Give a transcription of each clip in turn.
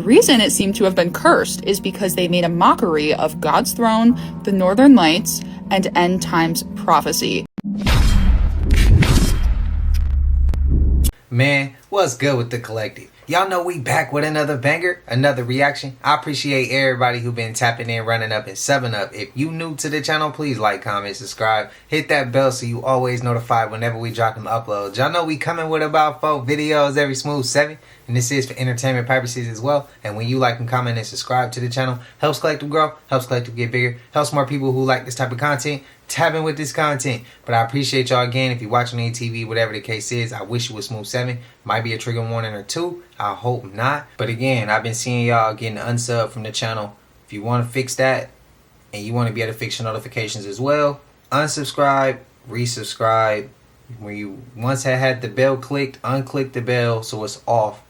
The reason it seemed to have been cursed is because they made a mockery of God's throne, the Northern Lights, and end times prophecy. Man, what's good with the collective? Y'all know we back with another banger, another reaction. I appreciate everybody who been tapping in, running up, and subbing up. If you new to the channel, please like, comment, subscribe. Hit that bell so you always notified whenever we drop them uploads. Y'all know we coming with about 4 videos every smooth 7. And this is for entertainment purposes as well. And when you like and comment and subscribe to the channel, helps Collective grow, helps Collective get bigger, helps more people who like this type of content tap in with this content. But I appreciate y'all again. If you're watching on TV, whatever the case is, I wish it was smooth 7. Might be a trigger warning or 2. I hope not. But again, I've been seeing y'all getting unsub from the channel. If you want to fix that and you want to be able to fix your notifications as well, unsubscribe, resubscribe. When you once had the bell clicked, unclick the bell so it's off.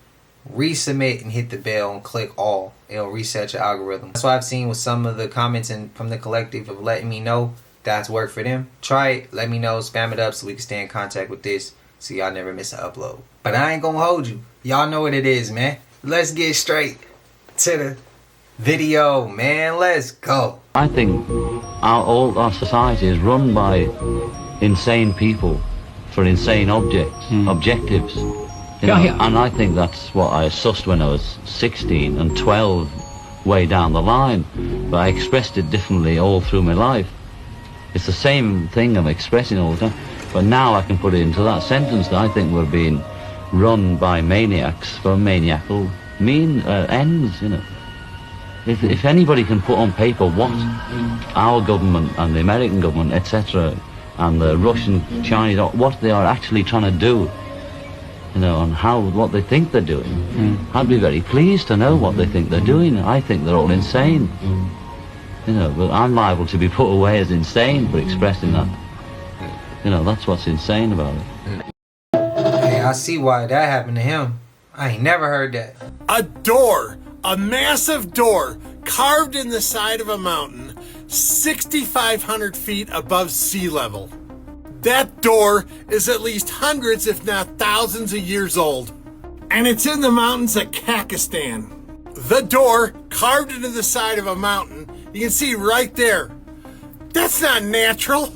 Resubmit and hit the bell and click all. It'll reset your algorithm. That's what I've seen with some of the comments from the collective of letting me know that's worked for them. Try it, let me know, spam it up so we can stay in contact with this so y'all never miss an upload. But I ain't gonna hold you. Y'all know what it is, man. Let's get straight to the video, man. Let's go. I think all our society is run by insane people for insane objectives. You know, and I think that's what I sussed when I was 16 and 12 way down the line, but I expressed it differently all through my life. It's the same thing I'm expressing all the time, but now I can put it into that sentence that I think we're being run by maniacs for maniacal ends, you know. If anybody can put on paper what our government and the American government, etc., and the Russian, Chinese, what they are actually trying to do, you know, and what they think they're doing. I'd be very pleased to know what they think they're doing. I think they're all insane. You know, but I'm liable to be put away as insane for expressing that. You know, that's what's insane about it. Hey, I see why that happened to him. I ain't never heard that. A door, a massive door, carved in the side of a mountain, 6,500 feet above sea level. That door is at least hundreds, if not thousands of years old. And it's in the mountains of Pakistan. The door, carved into the side of a mountain, you can see right there. That's not natural.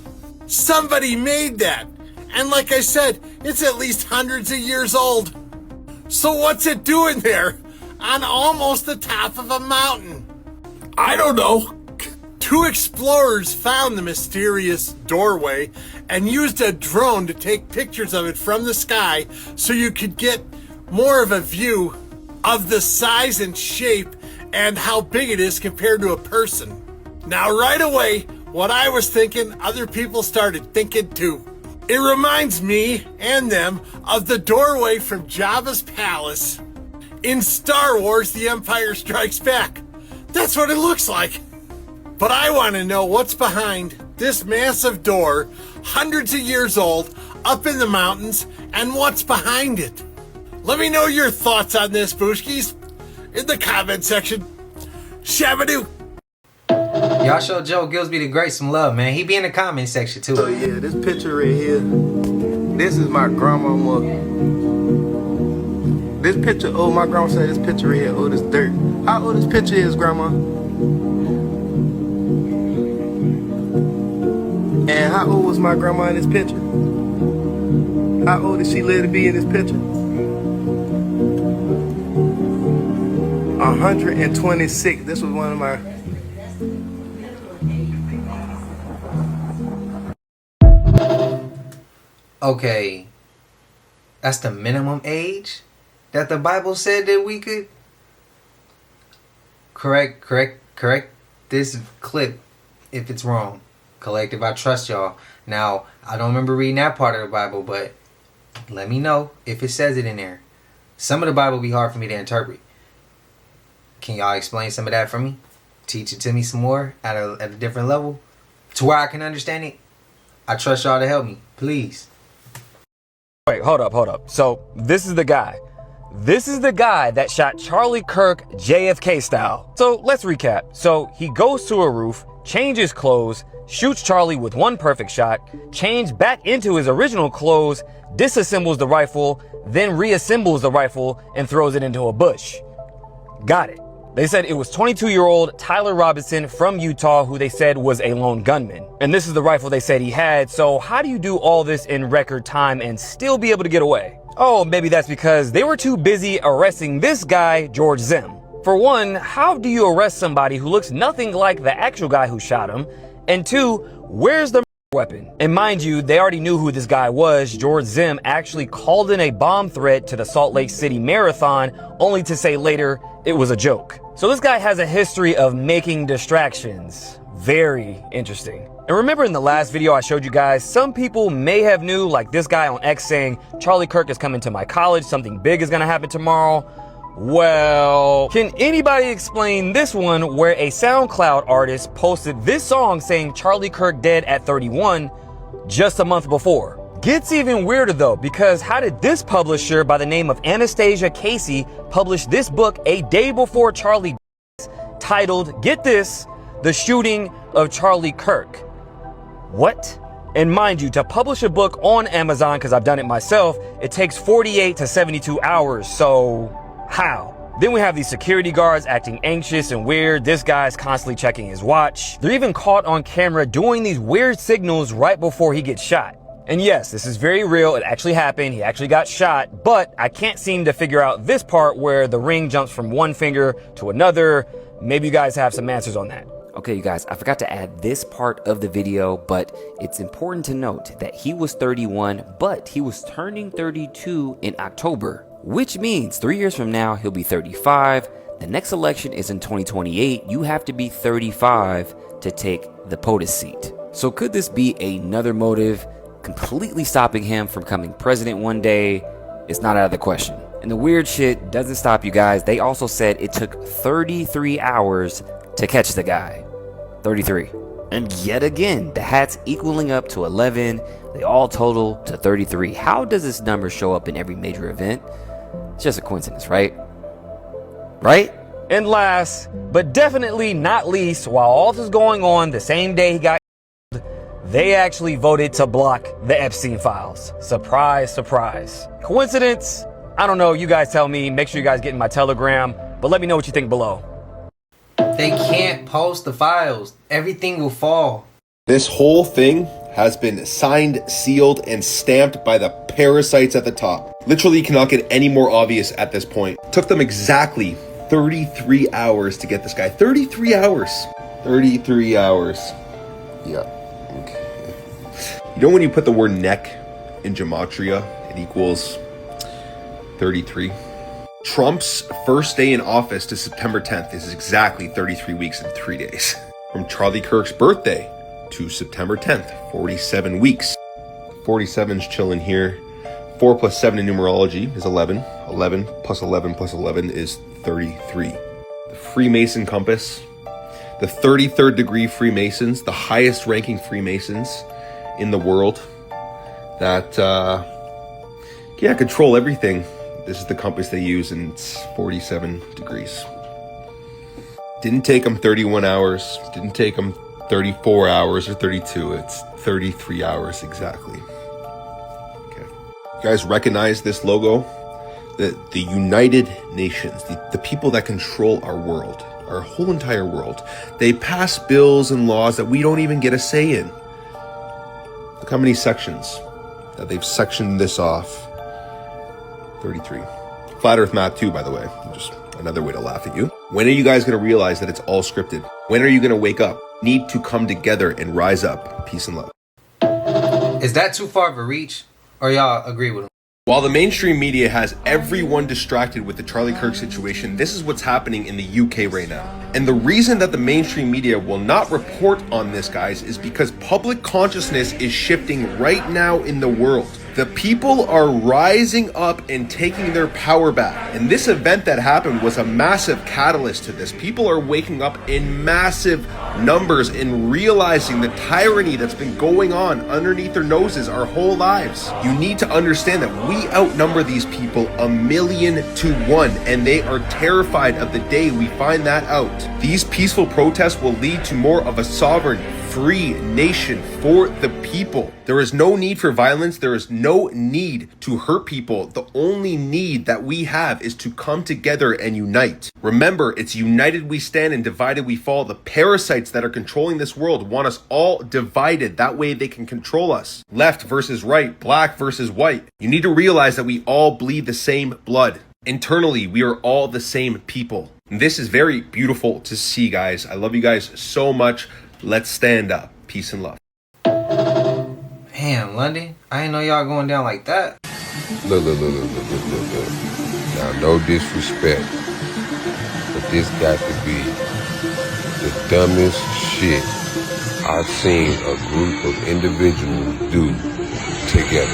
Somebody made that. And like I said, it's at least hundreds of years old. So what's it doing there on almost the top of a mountain? I don't know. 2 explorers found the mysterious doorway and used a drone to take pictures of it from the sky so you could get more of a view of the size and shape and how big it is compared to a person. Now right away, what I was thinking, other people started thinking too. It reminds me and them of the doorway from Jabba's palace in Star Wars: The Empire Strikes Back. That's what it looks like. But I want to know what's behind this massive door, hundreds of years old, up in the mountains, and what's behind it. Let me know your thoughts on this, Booshkies, in the comment section. Shabadoo! Y'all show Joe Gillsby the Great some love, man. He be in the comment section too. So yeah, this picture right here, this is my grandmama. This picture, oh, my grandma said this picture right here, oh, this dirt. How old this picture is, grandma? And how old was my grandma in this picture? How old did she live to be in this picture? 126. This was one of my... Okay, that's the minimum age that the Bible said that we could correct this clip if it's wrong. Collective, I trust y'all. Now, I don't remember reading that part of the Bible, but let me know if it says it in there. Some of the Bible be hard for me to interpret. Can y'all explain some of that for me? Teach it to me some more at a different level to where I can understand it. I trust y'all to help me, please. Wait, hold up. So this is the guy. This is the guy that shot Charlie Kirk JFK style. So let's recap. So he goes to a roof, changes clothes, shoots Charlie with one perfect shot, changes back into his original clothes, disassembles the rifle, then reassembles the rifle and throws it into a bush. Got it. They said it was 22-year-old Tyler Robinson from Utah, who they said was a lone gunman. And this is the rifle they said he had. So how do you do all this in record time and still be able to get away? Oh, maybe that's because they were too busy arresting this guy, George Zim. For one, how do you arrest somebody who looks nothing like the actual guy who shot him? And two, where's the weapon? And mind you, they already knew who this guy was. George Zim actually called in a bomb threat to the Salt Lake City Marathon, only to say later it was a joke. So this guy has a history of making distractions. Very interesting. And remember in the last video I showed you guys, some people may have knew, like this guy on X saying, Charlie Kirk is coming to my college, something big is gonna happen tomorrow. Well, can anybody explain this one where a SoundCloud artist posted this song saying Charlie Kirk dead at 31 just a month before? Gets even weirder though, because how did this publisher by the name of Anastasia Casey publish this book a day before Charlie titled, get this, The Shooting of Charlie Kirk? What? And mind you, to publish a book on Amazon, because I've done it myself, it takes 48 to 72 hours, so how? Then we have these security guards acting anxious and weird. This guy's constantly checking his watch. They're even caught on camera doing these weird signals right before he gets shot. And yes, this is very real. It actually happened. He actually got shot, but I can't seem to figure out this part where the ring jumps from one finger to another. Maybe you guys have some answers on that. Okay, you guys, I forgot to add this part of the video, but it's important to note that he was 31, but he was turning 32 in October, which means 3 years from now, he'll be 35. The next election is in 2028. You have to be 35 to take the POTUS seat. So could this be another motive completely stopping him from becoming president one day? It's not out of the question. And the weird shit doesn't stop, you guys. They also said it took 33 hours to catch the guy. 33. And yet again, the hats equaling up to 11. They all total to 33. How does this number show up in every major event? It's just a coincidence, right? Right? And last, but definitely not least, while all this is going on the same day he got killed, they actually voted to block the Epstein files. Surprise, surprise. Coincidence? I don't know. You guys tell me. Make sure you guys get in my Telegram, but let me know what you think below. They can't post the files. Everything will fall. This whole thing has been signed, sealed, and stamped by the parasites at the top. Literally cannot get any more obvious at this point. Took them exactly 33 hours to get this guy. 33 hours. 33 hours. Yeah. Okay. You know when you put the word neck in gematria, it equals 33? Trump's first day in office to September 10th is exactly 33 weeks and 3 days. From Charlie Kirk's birthday to September 10th, 47 weeks. 47's chilling here. 4 plus 7 in numerology is 11. 11 plus 11 plus 11 is 33. The Freemason compass, the 33rd degree Freemasons, the highest ranking Freemasons in the world that, control everything. This is the compass they use, and it's 47 degrees. Didn't take them 31 hours. Didn't take them 34 hours or 32. It's 33 hours exactly. Okay. You guys recognize this logo? The United Nations, the people that control our world, our whole entire world. They pass bills and laws that we don't even get a say in. Look how many sections that they've sectioned this off. 33. Flat Earth math too, by the way. Just another way to laugh at you. When are you guys going to realize that it's all scripted? When are you going to wake up? Need to come together and rise up. Peace and love. Is that too far of a reach? Or y'all agree with him? While the mainstream media has everyone distracted with the Charlie Kirk situation, this is what's happening in the UK right now. And the reason that the mainstream media will not report on this, guys, is because public consciousness is shifting right now in the world. The people are rising up and taking their power back. And this event that happened was a massive catalyst to this. People are waking up in massive numbers and realizing the tyranny that's been going on underneath their noses our whole lives. You need to understand that we outnumber these people 1,000,000 to 1, and they are terrified of the day we find that out. These peaceful protests will lead to more of a sovereign, free nation for the people. There is no need for violence. There is no need to hurt people. The only need that we have is to come together and unite. Remember, it's united we stand and divided we fall. The parasites that are controlling this world want us all divided. That way they can control us. Left versus right, black versus white. You need to realize that we all bleed the same blood. Internally, we are all the same people. And this is very beautiful to see, guys. I love you guys so much. Let's stand up. Peace and love. Damn, London. I didn't know y'all going down like that. Look. Now, no disrespect, but this got to be the dumbest shit I've seen a group of individuals do together.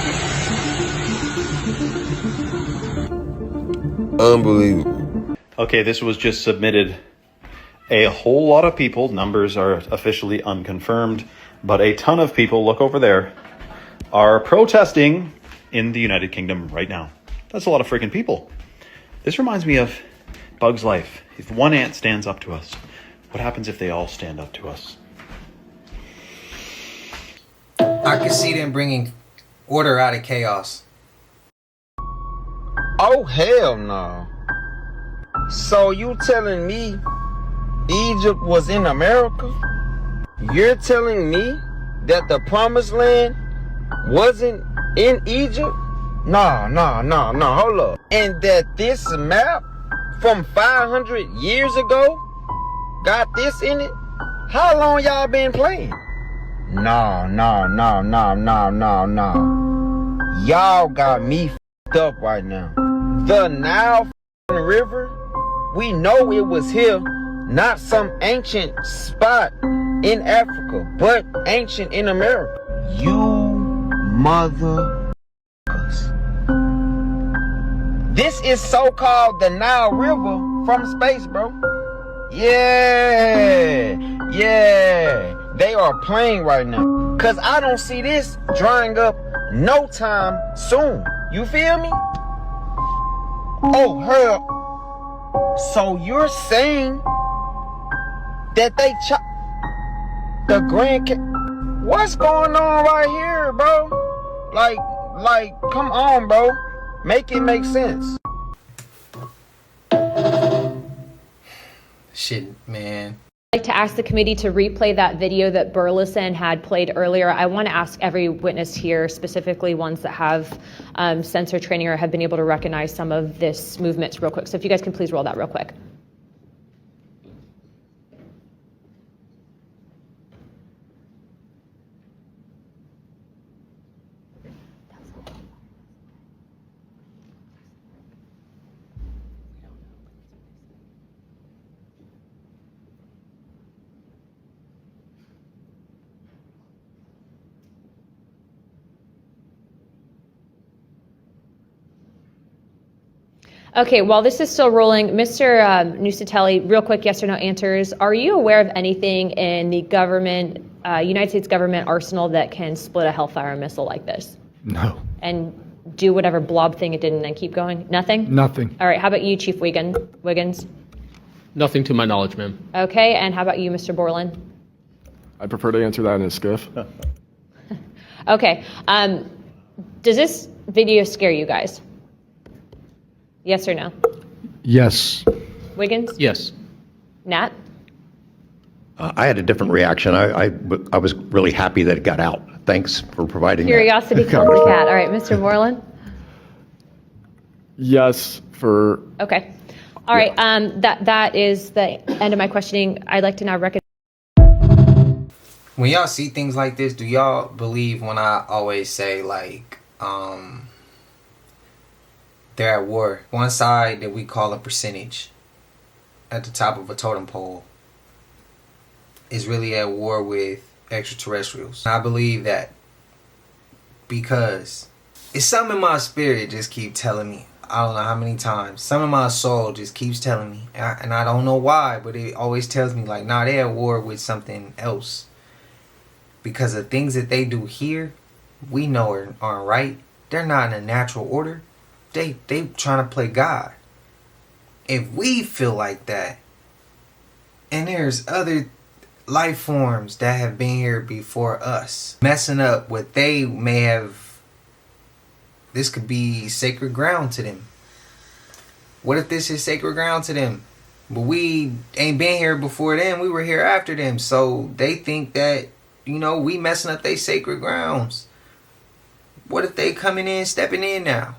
Unbelievable. Okay, this was just submitted. A whole lot of people, numbers are officially unconfirmed, but a ton of people, look over there, are protesting in the United Kingdom right now. That's a lot of freaking people. This reminds me of Bug's Life. If one ant stands up to us, what happens if they all stand up to us? I can see them bringing order out of chaos. Oh, hell no. So you telling me Egypt was in America? You're telling me that the promised land wasn't in Egypt? No, hold up. And that this map from 500 years ago got this in it? How long y'all been playing? No. Y'all got me f***ed up right now. The Nile River, we know it was here, not some ancient spot in Africa, but ancient in America. You motherfuckers. This is so-called the Nile River from space, bro. Yeah. They are playing right now. Cause I don't see this drying up no time soon. You feel me? Oh, hell. So you're saying that they the what's going on right here, bro? Like, come on, bro. Make it make sense. Shit, man. I'd like to ask the committee to replay that video that Burleson had played earlier. I want to ask every witness here, specifically ones that have sensor training or have been able to recognize some of this movements real quick. So if you guys can please roll that real quick. Okay, while this is still rolling, Mr. Nusatelli, real quick yes or no answers. Are you aware of anything in the government, United States government arsenal that can split a Hellfire missile like this? No. And do whatever blob thing it did and then keep going? Nothing? Nothing. All right, how about you, Chief Wiggins? Nothing to my knowledge, ma'am. Okay, and how about you, Mr. Borland? I prefer to answer that in a skiff. Okay, does this video scare you guys? Yes or no? Yes. Wiggins? Yes. Nat? I had a different reaction. I was really happy that it got out. Thanks for providing Curiosity that. killed the cat. All right, Mr. Borland? Yes, for... Okay. All right, that is the end of my questioning. I'd like to now recognize... When y'all see things like this, do y'all believe when I always say, like, they're at war? One side that we call a percentage at the top of a totem pole is really at war with extraterrestrials. I believe that because it's something in my spirit just keep telling me. I don't know how many times. Some of my soul just keeps telling me. And I don't know why, but it always tells me, like, nah, they're at war with something else. Because the things that they do here, we know aren't right. They're not in a natural order. They trying to play God. If we feel like that, and there's other, life forms that have been here before us, messing up what they may have. This could be sacred ground to them. What if this is sacred ground to them? But we ain't been here before them. We were here after them. So they think that, you know, we messing up their sacred grounds. What if they coming in, stepping in now?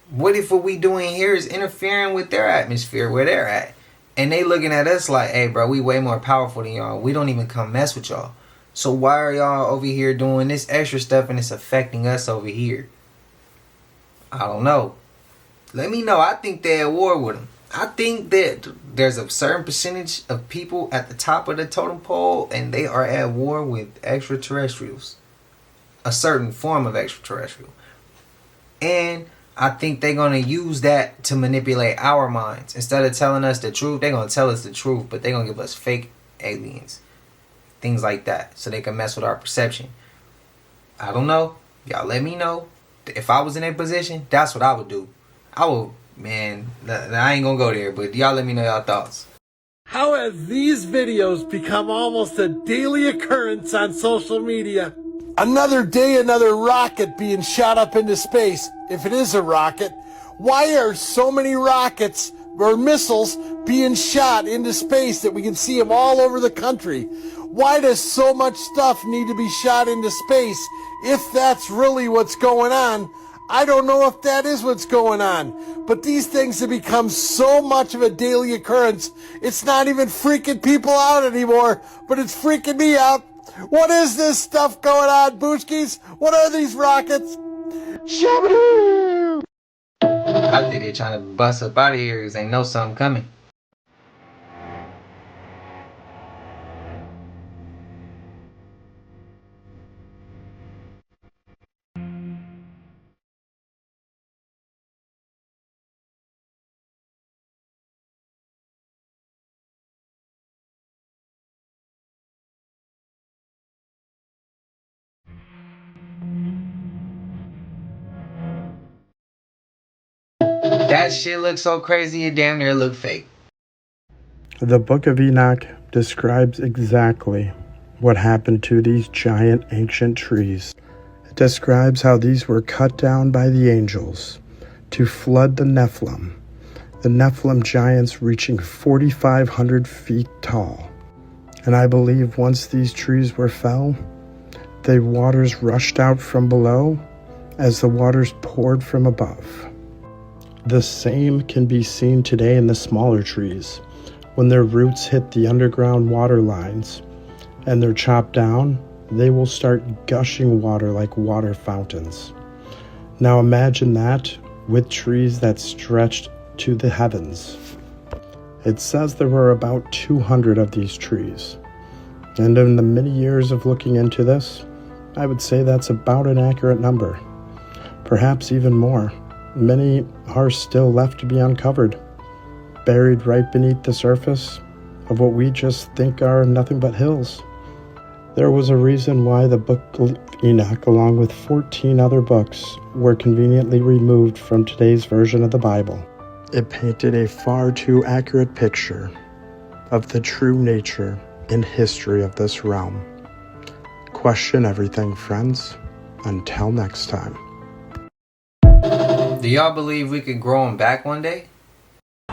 What if what we doing here is interfering with their atmosphere where they're at? And they looking at us like, hey, bro, we way more powerful than y'all. We don't even come mess with y'all. So why are y'all over here doing this extra stuff and it's affecting us over here? I don't know. Let me know. I think they're at war with them. I think that there's a certain percentage of people at the top of the totem pole and they are at war with extraterrestrials. A certain form of extraterrestrial. And I think they're going to use that to manipulate our minds. Instead of telling us the truth, they're going to tell us the truth, but they're going to give us fake aliens. Things like that. So they can mess with our perception. I don't know. Y'all let me know. If I was in that position, that's what I would do. I would, man, I ain't gonna go there, but y'all let me know y'all thoughts. How have these videos become almost a daily occurrence on social media? Another day, another rocket being shot up into space. If it is a rocket, why are so many rockets or missiles being shot into space that we can see them all over the country? Why does so much stuff need to be shot into space if that's really what's going on? I don't know if that is what's going on, but these things have become so much of a daily occurrence, it's not even freaking people out anymore, but it's freaking me out. What is this stuff going on, Booshkis? What are these rockets? I think they're trying to bust up out of here because they know something coming. That shit looks so crazy, it damn near look fake. The Book of Enoch describes exactly what happened to these giant ancient trees. It describes how these were cut down by the angels to flood the Nephilim giants reaching 4,500 feet tall. And I believe once these trees were fell, the waters rushed out from below as the waters poured from above. The same can be seen today in the smaller trees. When their roots hit the underground water lines and they're chopped down, they will start gushing water like water fountains. Now imagine that with trees that stretched to the heavens. It says there were about 200 of these trees. And in the many years of looking into this, I would say that's about an accurate number. Perhaps even more. Many are still left to be uncovered, buried right beneath the surface of what we just think are nothing but hills. There was a reason why the Book of Enoch, along with 14 other books, were conveniently removed from today's version of the Bible. It painted a far too accurate picture of the true nature and history of this realm. Question everything, friends. Until next time. Do y'all believe we could grow them back one day?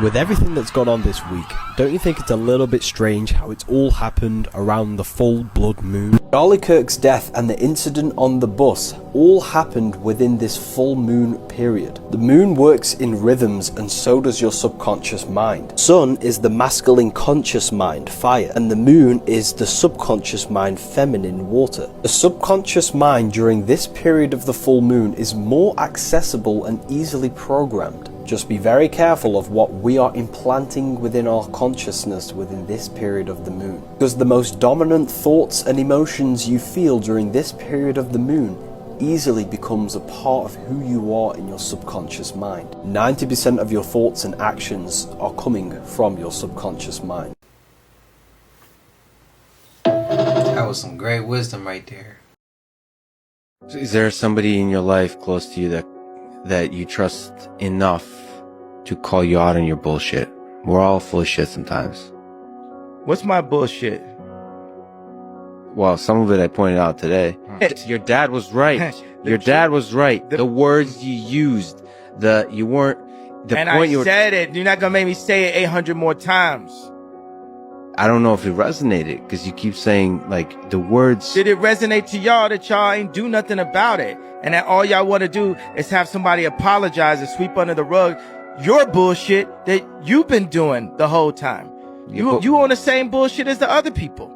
With everything that's gone on this week, don't you think it's a little bit strange how it's all happened around the full blood moon? Charlie Kirk's death and the incident on the bus all happened within this full moon period. The moon works in rhythms and so does your subconscious mind. Sun is the masculine conscious mind, fire, and the moon is the subconscious mind, feminine, water. The subconscious mind during this period of the full moon is more accessible and easily programmed. Just be very careful of what we are implanting within our consciousness within this period of the moon. Because the most dominant thoughts and emotions you feel during this period of the moon easily becomes a part of who you are in your subconscious mind. 90% of your thoughts and actions are coming from your subconscious mind. That was some great wisdom right there. Is there somebody in your life close to you that you trust enough to call you out on your bullshit? We're all full of shit sometimes. What's my bullshit? Well, some of it I pointed out today. Your dad was right. Your dad was right. The words you used, you weren't. The and point I said it. You're not gonna make me say it 800 more times. I don't know if it resonated because you keep saying like the words. Did it resonate to y'all that y'all ain't do nothing about it, and that all y'all want to do is have somebody apologize and sweep under the rug your bullshit that you've been doing the whole time? You on the same bullshit as the other people.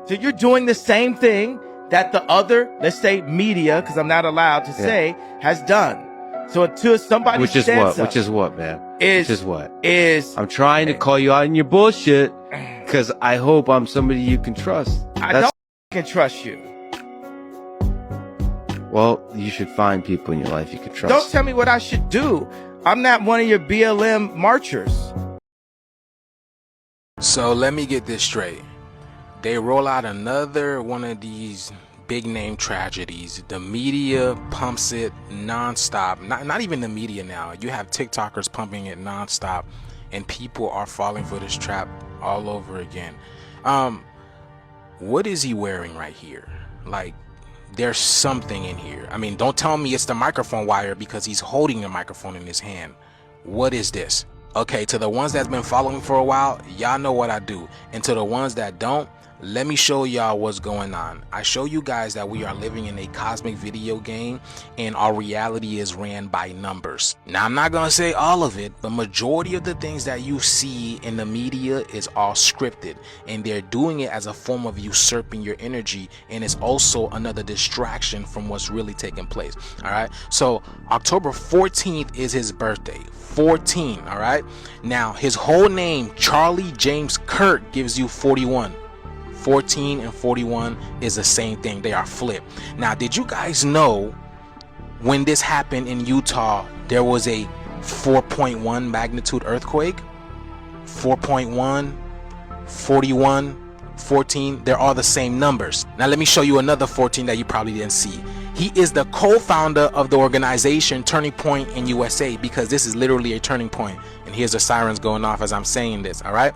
So you're doing the same thing that the other, let's say media, because I'm not allowed to say, has done. So until somebody Which is stands what? up, Which is what, man? Is, Which is what? Is I'm trying to call you out in your bullshit because I hope I'm somebody you can trust. I don't can trust you. Well, you should find people in your life you can trust. Don't tell me what I should do. I'm not one of your BLM marchers. So let me get this straight. They roll out another one of these big name tragedies. The media pumps it nonstop. Not even the media now. You have TikTokers pumping it nonstop, and people are falling for this trap all over again. What is he wearing right here? Like, there's something in here. I mean, don't tell me it's the microphone wire because he's holding the microphone in his hand. What is this? Okay, to the ones that's been following for a while, y'all know what I do. And to the ones that don't, let me show y'all what's going on. I show you guys that we are living in a cosmic video game and our reality is ran by numbers. Now, I'm not gonna say all of it, but majority of the things that you see in the media is all scripted, and they're doing it as a form of usurping your energy, and it's also another distraction from what's really taking place. All right, so October 14th is his birthday. 14. All right, now his whole name, Charlie James Kirk, gives you 41. 14 and 41 is the same thing. They are flipped. Now, did you guys know when this happened in Utah, there was a 4.1 magnitude earthquake? 4.1, 41, 14, they're all the same numbers. Now, let me show you another 14 that you probably didn't see. He is the co-founder of the organization Turning Point in USA, because this is literally a turning point. And here's the sirens going off as I'm saying this, all right?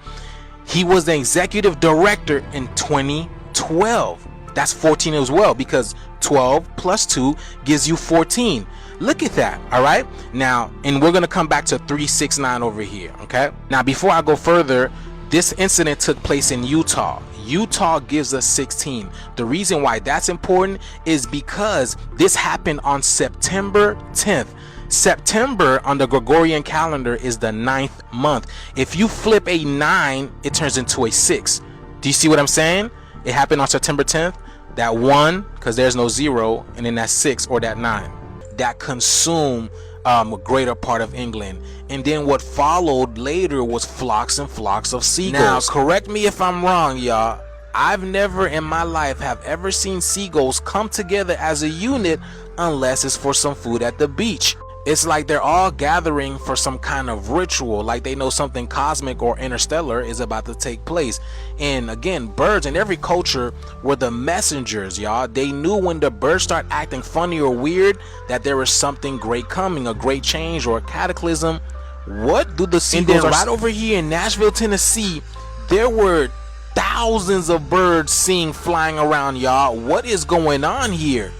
He was the executive director in 2012. That's 14 as well, because 12 plus 2 gives you 14. Look at that. All right. Now, and we're going to come back to 369 over here. Okay. Now, before I go further, this incident took place in Utah. Utah gives us 16. The reason why that's important is because this happened on September 10th. September on the Gregorian calendar is the 9th month. If you flip a 9, it turns into a 6. Do you see what I'm saying? It happened on September 10th. That 1, because there's no 0, and then that 6 or that 9. That consumed a greater part of England. And then what followed later was flocks and flocks of seagulls. Now, correct me if I'm wrong, y'all. I've never in my life have ever seen seagulls come together as a unit unless it's for some food at the beach. It's like they're all gathering for some kind of ritual, like they know something cosmic or interstellar is about to take place. And again, birds in every culture were the messengers, y'all. They knew when the birds start acting funny or weird that there was something great coming, a great change or a cataclysm. What do the seagulls? And then right over here in Nashville, Tennessee, there were thousands of birds seen flying around, y'all. What is going on here?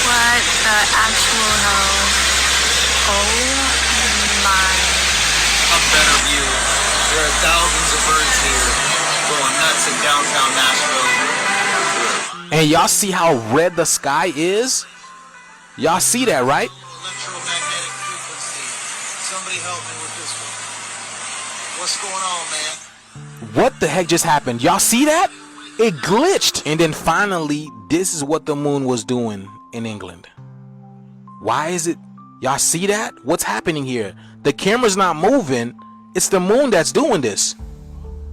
What the actual hell? Oh my. A better view. There are thousands of birds here going nuts in downtown Nashville. And y'all see how red the sky is? Y'all see that, right? Electromagnetic frequency. Somebody help me with this one. What's going on, man? What the heck just happened? Y'all see that? It glitched. And then finally, this is what the moon was doing in England. Why is it? Y'all see that? What's happening here? The camera's not moving. It's the moon that's doing this.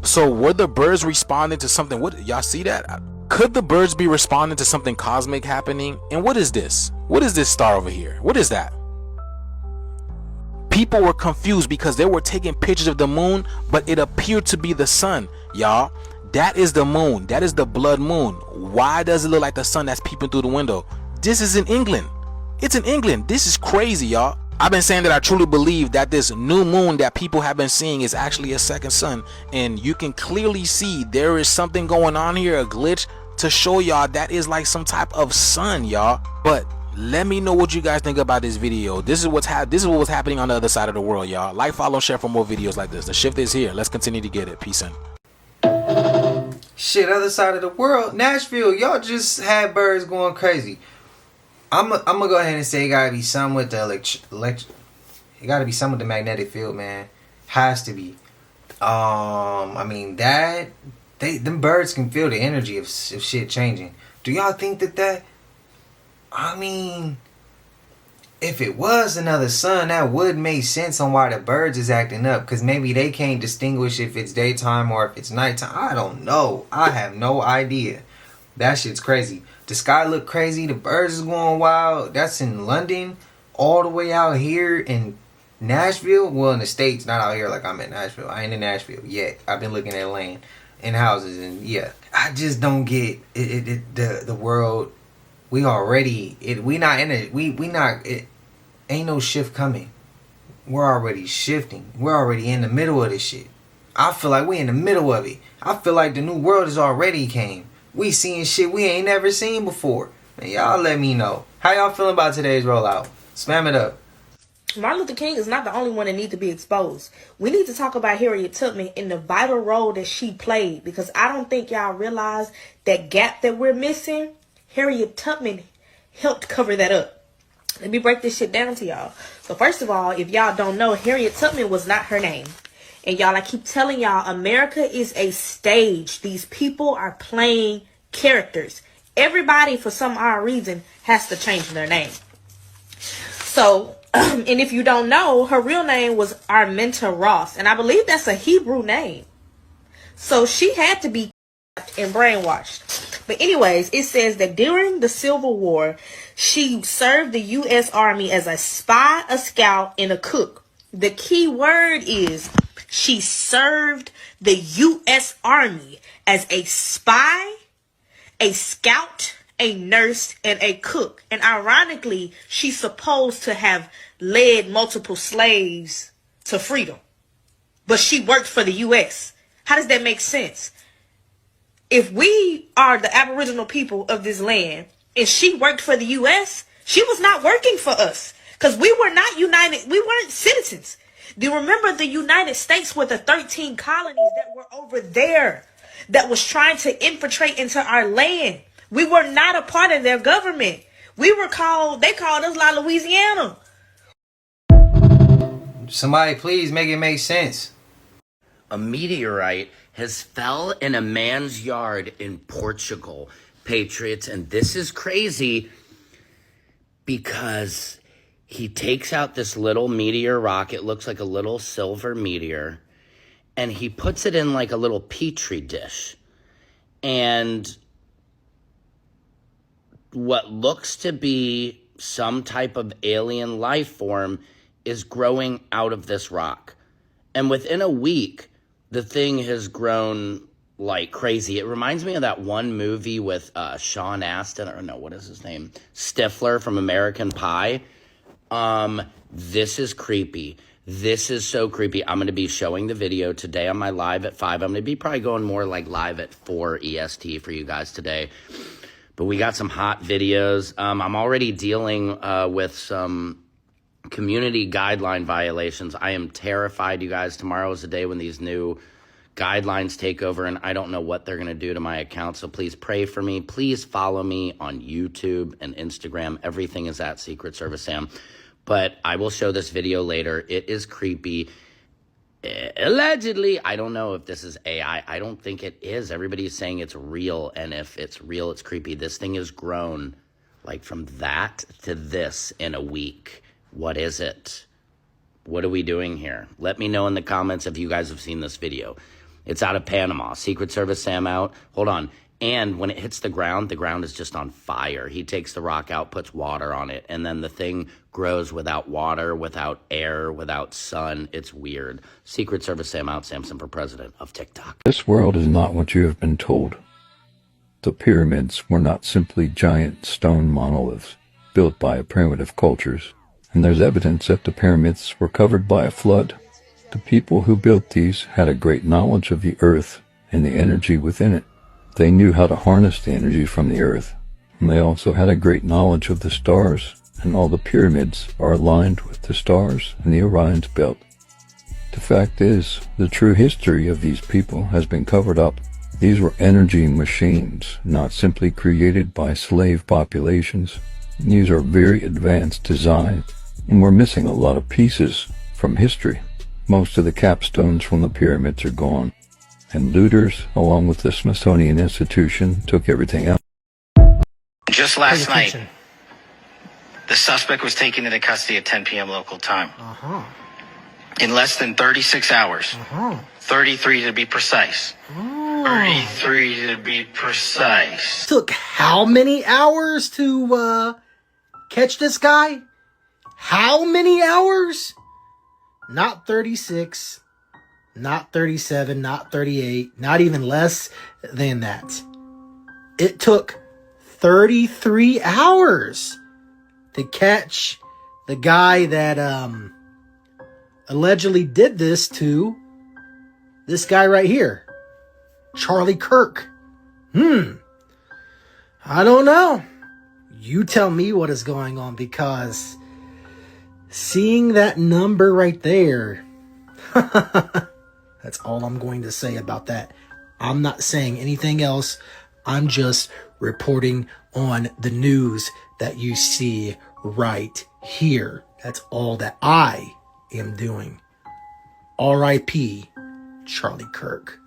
So were the birds responding to something? What, y'all see that? Could the birds be responding to something cosmic happening? And what is this? What is this star over here? What is that? People were confused because they were taking pictures of the moon, but it appeared to be the sun. Y'all, that is the moon. That is the blood moon. Why does it look like the sun that's peeping through the window? This is in England. It's in England. This is crazy, y'all. I've been saying that I truly believe that this new moon that people have been seeing is actually a second sun, and you can clearly see there is something going on here, a glitch, to show y'all that is like some type of sun, y'all. But let me know what you guys think about this video. This is what was happening on the other side of the world, y'all. Like, follow, share for more videos like this. The shift is here. Let's continue to get it. Peace in. Shit, other side of the world, Nashville, y'all just had birds going crazy. I'm gonna go ahead and say it gotta be something with the it gotta be something with the magnetic field, man. Has to be. I mean them birds can feel the energy of shit changing. Do y'all think that? I mean, if it was another sun, that would make sense on why the birds is acting up. Because maybe they can't distinguish if it's daytime or if it's nighttime. I don't know. I have no idea. That shit's crazy. The sky look crazy. The birds is going wild. That's in London. All the way out here in Nashville. Well, in the States. Not out here like I'm in Nashville. I ain't in Nashville yet. I've been looking at land and houses. And yeah. I just don't get the world. We already ain't no shift coming. We're already shifting. We're already in the middle of this shit. I feel like we in the middle of it. I feel like the new world has already came. We seeing shit we ain't never seen before. Man, y'all let me know. How y'all feeling about today's rollout? Spam it up. Martin Luther King is not the only one that needs to be exposed. We need to talk about Harriet Tubman and the vital role that she played, because I don't think y'all realize that gap that we're missing. Harriet Tubman helped cover that up. Let me break this shit down to y'all. So first of all, if y'all don't know, Harriet Tubman was not her name. And y'all, I keep telling y'all, America is a stage. These people are playing characters. Everybody, for some odd reason, has to change their name. So, and if you don't know, her real name was Arminta Ross. And I believe that's a Hebrew name. So she had to be and brainwashed. But anyways, it says that during the Civil War, she served the U.S. Army as a spy, a scout, and a cook. The key word is she served the U.S. Army as a spy, a scout, a nurse, and a cook. And ironically, she's supposed to have led multiple slaves to freedom. But she worked for the U.S. How does that make sense? If we are the Aboriginal people of this land and she worked for the U.S., she was not working for us, because we were not united. We weren't citizens. Do you remember the United States were the 13 colonies that were over there that was trying to infiltrate into our land? We were not a part of their government. They called us La Louisiana. Somebody please make it make sense. A meteorite has fell in a man's yard in Portugal, Patriots, and this is crazy because he takes out this little meteor rock. It looks like a little silver meteor, and he puts it in like a little petri dish, and what looks to be some type of alien life form is growing out of this rock. And within a week, the thing has grown like crazy. It reminds me of that one movie with Sean Astin, or no, what is his name? Stifler from American Pie. This is creepy. This is so creepy. I'm going to be showing the video today on my live at 5. I'm going to be probably going more like live at 4 EST for you guys today. But we got some hot videos. I'm already dealing with some community guideline violations. I am terrified, you guys. Tomorrow is the day when these new guidelines take over, and I don't know what they're going to do to my account. So please pray for me. Please follow me on YouTube and Instagram. Everything is at Secret Service Sam. But I will show this video later. It is creepy. Allegedly, I don't know if this is AI. I don't think it is. Everybody's saying it's real, and if it's real, it's creepy. This thing has grown like from that to this in a week. What is it? What are we doing here? Let me know in the comments if you guys have seen this video. It's out of Panama. Secret Service Sam out. Hold on. And when it hits the ground is just on fire. He takes the rock out, puts water on it, and then the thing grows without water, without air, without sun. It's weird. Secret Service Sam out. Samson for president of TikTok. This world is not what you have been told. The pyramids were not simply giant stone monoliths built by primitive cultures. and there's evidence that the pyramids were covered by a flood. The people who built these had a great knowledge of the earth and the energy within it. They knew how to harness the energy from the earth, and they also had a great knowledge of the stars, and all the pyramids are aligned with the stars and the Orion's belt. The fact is, the true history of these people has been covered up. These were energy machines, not simply created by slave populations. These are very advanced design, and we're missing a lot of pieces from history. Most of the capstones from the pyramids are gone, and looters, along with the Smithsonian Institution, took everything out. Just last night, the suspect was taken into custody at 10 p.m. local time. In less than 36 hours, 33 to be precise. 33 to be precise. Took how many hours to catch this guy? How many hours? Not 36, not 37, not 38, not even less than that. It took 33 hours to catch the guy that allegedly did this to this guy right here, Charlie Kirk. I don't know. You tell me what is going on, because seeing that number right there, that's all I'm going to say about that. I'm not saying anything else. I'm just reporting on the news that you see right here. That's all that I am doing. R.I.P. Charlie Kirk.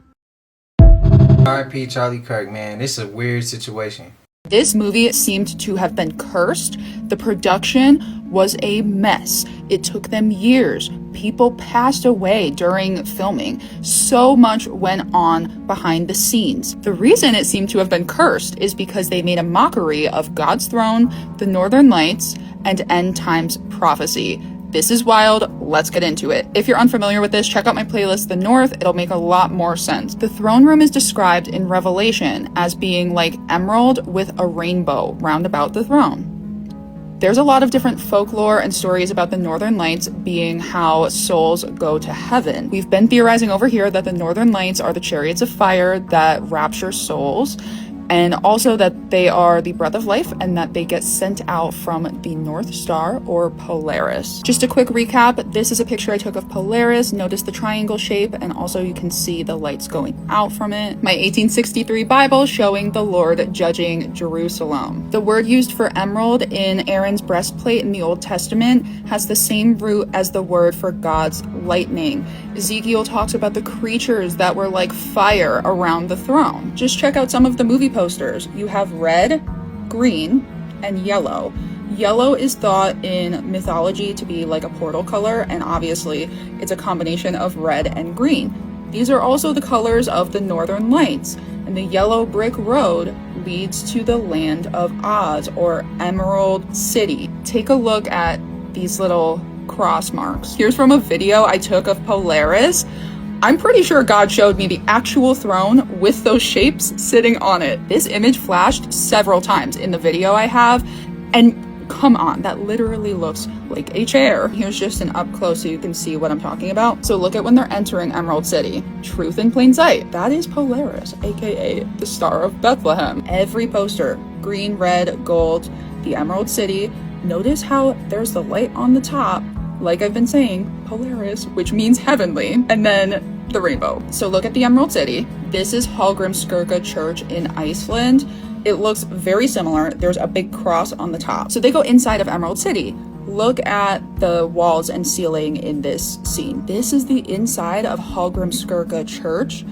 R.I.P. Charlie Kirk, man. This is a weird situation. This movie seemed to have been cursed. The production was a mess. It took them years. People passed away during filming. So much went on behind the scenes. The reason it seemed to have been cursed is because they made a mockery of God's throne, the Northern Lights, and end times prophecy. This is wild. Let's get into it. If you're unfamiliar with this, check out my playlist, The North. It'll make a lot more sense. The throne room is described in Revelation as being like emerald with a rainbow round about the throne. There's a lot of different folklore and stories about the Northern Lights being how souls go to heaven. We've been theorizing over here that the Northern Lights are the chariots of fire that rapture souls, and also that they are the breath of life and that they get sent out from the North Star or Polaris. Just a quick recap, this is a picture I took of Polaris. Notice the triangle shape, and also you can see the lights going out from it. My 1863 Bible showing the Lord judging Jerusalem. The word used for emerald in Aaron's breastplate in the Old Testament has the same root as the word for God's lightning. Ezekiel talks about the creatures that were like fire around the throne. Just check out some of the movie posters. You have red, green, and yellow. Yellow is thought in mythology to be like a portal color, and obviously it's a combination of red and green. These are also the colors of the Northern Lights, and the yellow brick road leads to the land of Oz, or Emerald City. Take a look at these little cross marks. Here's from a video I took of Polaris. I'm pretty sure God showed me the actual throne with those shapes sitting on it. This image flashed several times in the video I have, and come on, that literally looks like a chair. Here's just an up close so you can see what I'm talking about. So look at when they're entering Emerald City. Truth in plain sight. That is Polaris, aka the Star of Bethlehem. Every poster, green, red, gold, the Emerald City. Notice how there's the light on the top, like I've been saying, Polaris, which means heavenly, and then the rainbow. So look at the Emerald City. This is Hallgrímskirkja Church in Iceland. It looks very similar. There's a big cross on the top. So they go inside of Emerald City. Look at the walls and ceiling in this scene. This is the inside of Hallgrímskirkja Church,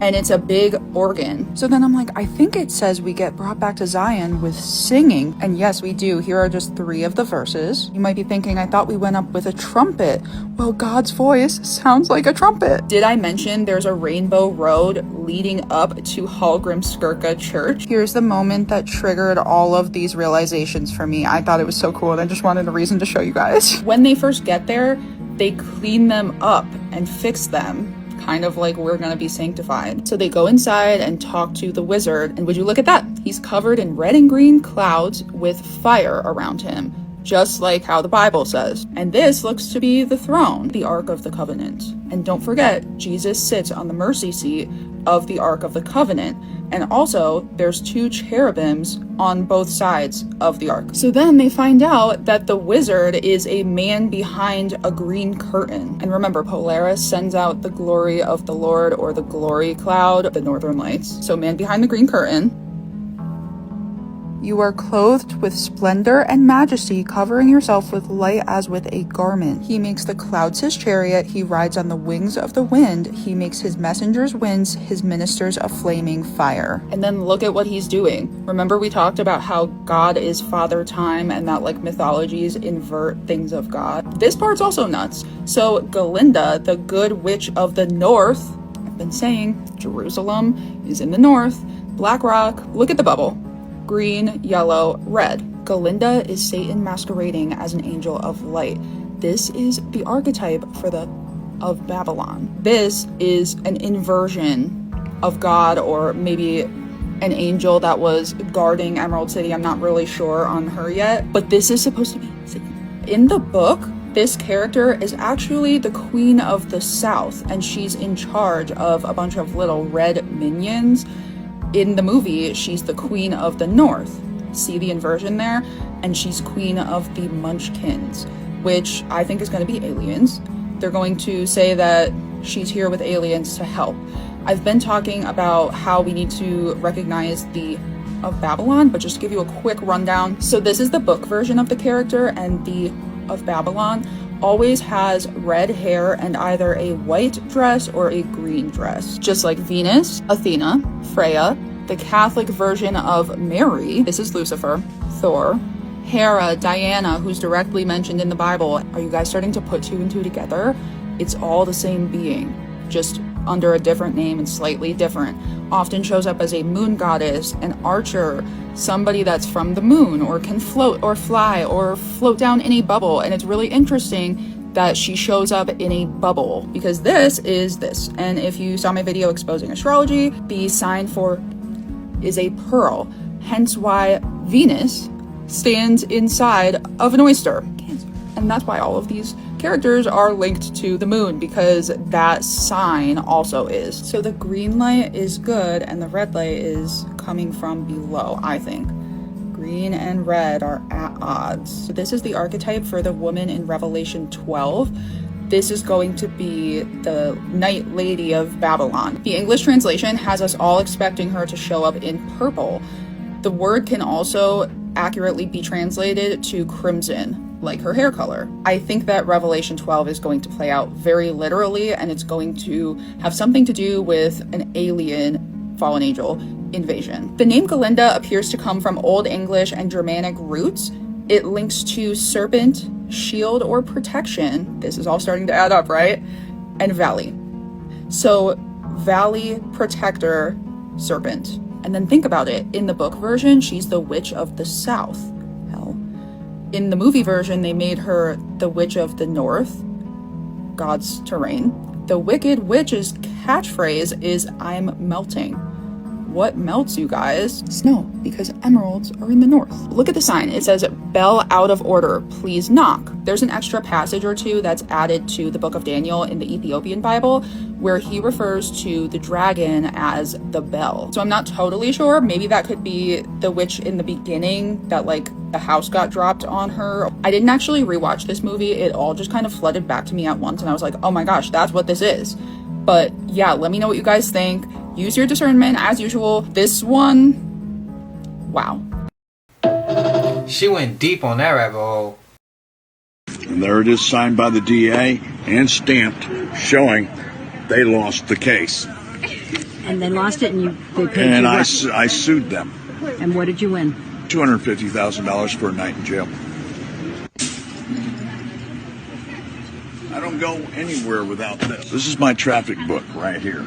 and it's a big organ. So then I'm like, I think it says we get brought back to Zion with singing. And yes, we do. Here are just 3 of the verses. You might be thinking, I thought we went up with a trumpet. Well, God's voice sounds like a trumpet. Did I mention there's a rainbow road leading up to Hallgrímskirkja Church? Here's the moment that triggered all of these realizations for me. I thought it was so cool, and I just wanted a reason to show you guys. When they first get there, they clean them up and fix them, kind of like we're gonna be sanctified. So they go inside and talk to the wizard, and would you look at that? He's covered in red and green clouds with fire around him. just like how the Bible says. And this looks to be the throne, the Ark of the Covenant. And don't forget, Jesus sits on the mercy seat of the Ark of the Covenant. And also, there's 2 cherubims on both sides of the Ark. So then they find out that the wizard is a man behind a green curtain. And remember, Polaris sends out the glory of the Lord, or the glory cloud, the northern lights. So man behind the green curtain. You are clothed with splendor and majesty, covering yourself with light as with a garment. He makes the clouds his chariot. He rides on the wings of the wind. He makes his messengers winds, his ministers a flaming fire. And then look at what he's doing. Remember we talked about how God is Father Time and that like mythologies invert things of God. This part's also nuts. So Glinda, the good witch of the north, I've been saying Jerusalem is in the north. Black Rock, look at the bubble. Green, yellow, red. Glinda is Satan masquerading as an angel of light. This is the archetype of Babylon. This is an inversion of God, or maybe an angel that was guarding Emerald City. I'm not really sure on her yet, but this is supposed to be Satan. In the book, this character is actually the Queen of the South, and she's in charge of a bunch of little red minions. In the movie, she's the Queen of the North. See the inversion there? And she's Queen of the Munchkins, which I think is going to be aliens. They're going to say that she's here with aliens to help. I've been talking about how we need to recognize of Babylon, but just to give you a quick rundown. So this is the book version of the character, and the of Babylon always has red hair and either a white dress or a green dress. Just like Venus, Athena, Freya, the Catholic version of Mary, this is Lucifer, Thor, Hera, Diana, who's directly mentioned in the Bible. Are you guys starting to put 2 and 2 together? It's all the same being, just under a different name and slightly different. Often shows up as a moon goddess, an archer, somebody that's from the moon or can float or fly or float down in a bubble. And it's really interesting that she shows up in a bubble, because this is this. And if you saw my video exposing astrology, the sign for is a pearl, hence why Venus stands inside of an oyster. Cancer. And that's why all of these characters are linked to the moon, because that sign also is. So the green light is good and the red light is coming from below, I think. Green and red are at odds. So this is the archetype for the woman in Revelation 12. This is going to be the Night Lady of Babylon. The English translation has us all expecting her to show up in purple. The word can also accurately be translated to crimson, like her hair color. I think that Revelation 12 is going to play out very literally, and it's going to have something to do with an alien fallen angel invasion. The name Glinda appears to come from Old English and Germanic roots. It links to serpent, shield, or protection. This is all starting to add up, right? And valley. So valley, protector, serpent. And then think about it. In the book version, she's the Witch of the South. Hell. In the movie version, they made her the Witch of the North, God's terrain. The Wicked Witch's catchphrase is, "I'm melting." What melts, you guys? Snow, because emeralds are in the north. Look at the sign. It says, "Bell out of order, please knock." There's an extra passage or two that's added to the book of Daniel in the Ethiopian Bible, where he refers to the dragon as the bell. So I'm not totally sure. Maybe that could be the witch in the beginning that like the house got dropped on her. I didn't actually rewatch this movie. It all just kind of flooded back to me at once, and I was like, oh my gosh, that's what this is. But yeah, let me know what you guys think. Use your discernment as usual. This one, wow. She went deep on that rabbit hole. And there it is, signed by the DA and stamped, showing they lost the case. And they lost it, and they paid and you I what? sued them. And what did you win? $250,000 for a night in jail. I don't go anywhere without this. This is my traffic book right here.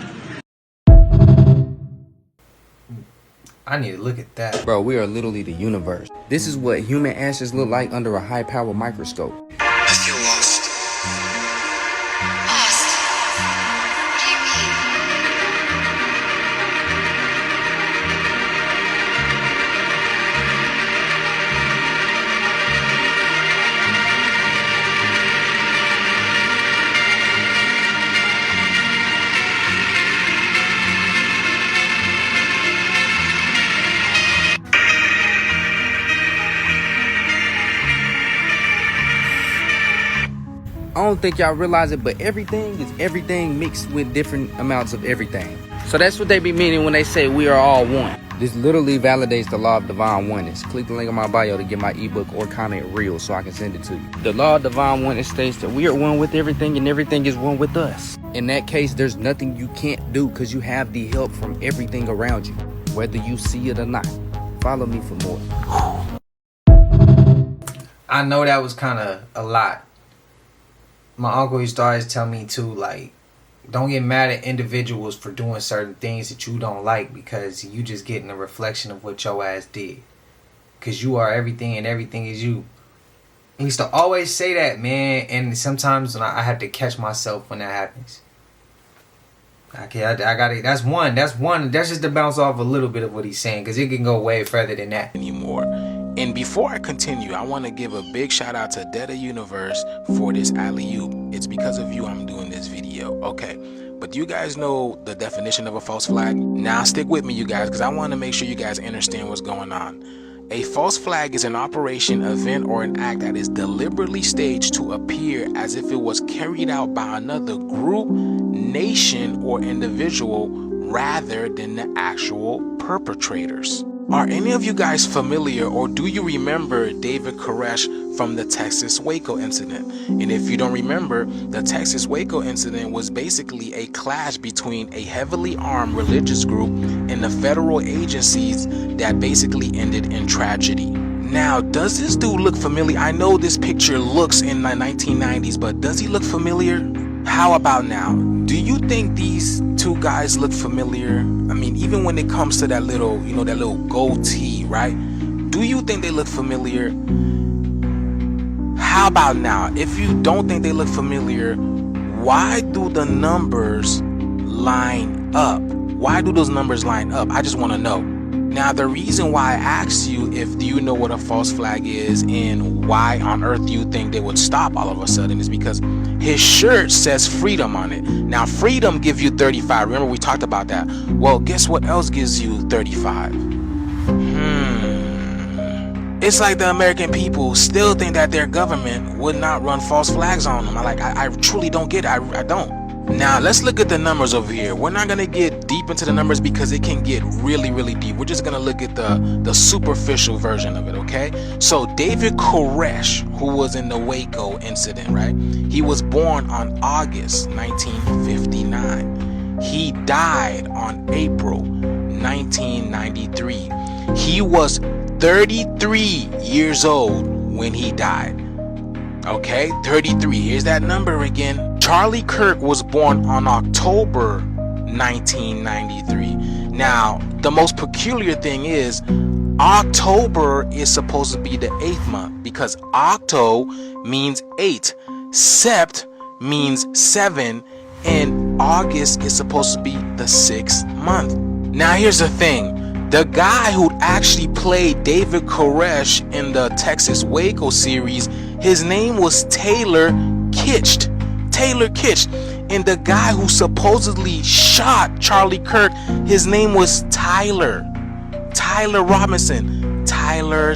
I need to look at that. Bro, we are literally the universe. This is what human ashes look like under a high-power microscope. I feel lost. Lost? What do you mean? I don't think y'all realize it, but everything is everything mixed with different amounts of everything. So that's what they be meaning when they say we are all one. This literally validates the law of divine oneness. Click the link in my bio to get my ebook or comment real so I can send it to you. The law of divine oneness states that we are one with everything and everything is one with us. In that case, there's nothing you can't do because you have the help from everything around you, whether you see it or not. Follow me for more. I know that was kind of a lot. My uncle used to always tell me too, like, don't get mad at individuals for doing certain things that you don't like because you just getting a reflection of what your ass did. Because you are everything and everything is you. He used to always say that, man. And sometimes when I have to catch myself when that happens. I got it. That's one. That's just to bounce off a little bit of what he's saying because it can go way further than that. Anymore. And before I continue, I want to give a big shout out to Data Universe for this alley-oop. It's because of you I'm doing this video. Okay, but you guys know the definition of a false flag? Now stick with me, you guys, because I want to make sure you guys understand what's going on. A false flag is an operation, event, or an act that is deliberately staged to appear as if it was carried out by another group, nation, or individual rather than the actual perpetrators. Are any of you guys familiar, or do you remember David Koresh from the Texas Waco incident? And if you don't remember, the Texas Waco incident was basically a clash between a heavily armed religious group and the federal agencies that basically ended in tragedy. Now, does this dude look familiar? I know this picture looks in the 1990s, but does he look familiar? How about now? Do you think these two guys look familiar? I mean, even when it comes to that little, that little goatee, right? Do you think they look familiar? How about now? If you don't think they look familiar, why do the numbers line up? Why do those numbers line up? I just want to know. Now, the reason why I asked you if do you know what a false flag is and why on earth you think they would stop all of a sudden is because his shirt says freedom on it. Now, freedom gives you 35. Remember, we talked about that. Well, guess what else gives you 35? It's like the American people still think that their government would not run false flags on them. I truly don't get it. I don't. Now, let's look at the numbers over here. We're not going to get deep into the numbers because it can get really, really deep. We're just going to look at the superficial version of it, okay? So, David Koresh, who was in the Waco incident, right? He was born on August 1959. He died on April 1993. He was 33 years old when he died. Okay, 33. Here's that number again. Charlie Kirk was born on October 1993. Now, the most peculiar thing is October is supposed to be the 8th month because octo means 8, sept means 7, and August is supposed to be the 6th month. Now, here's the thing. The guy who actually played David Koresh in the Texas Waco series, his name was Taylor Kitsch. And the guy who supposedly shot Charlie Kirk, his name was Tyler Robinson. Tyler,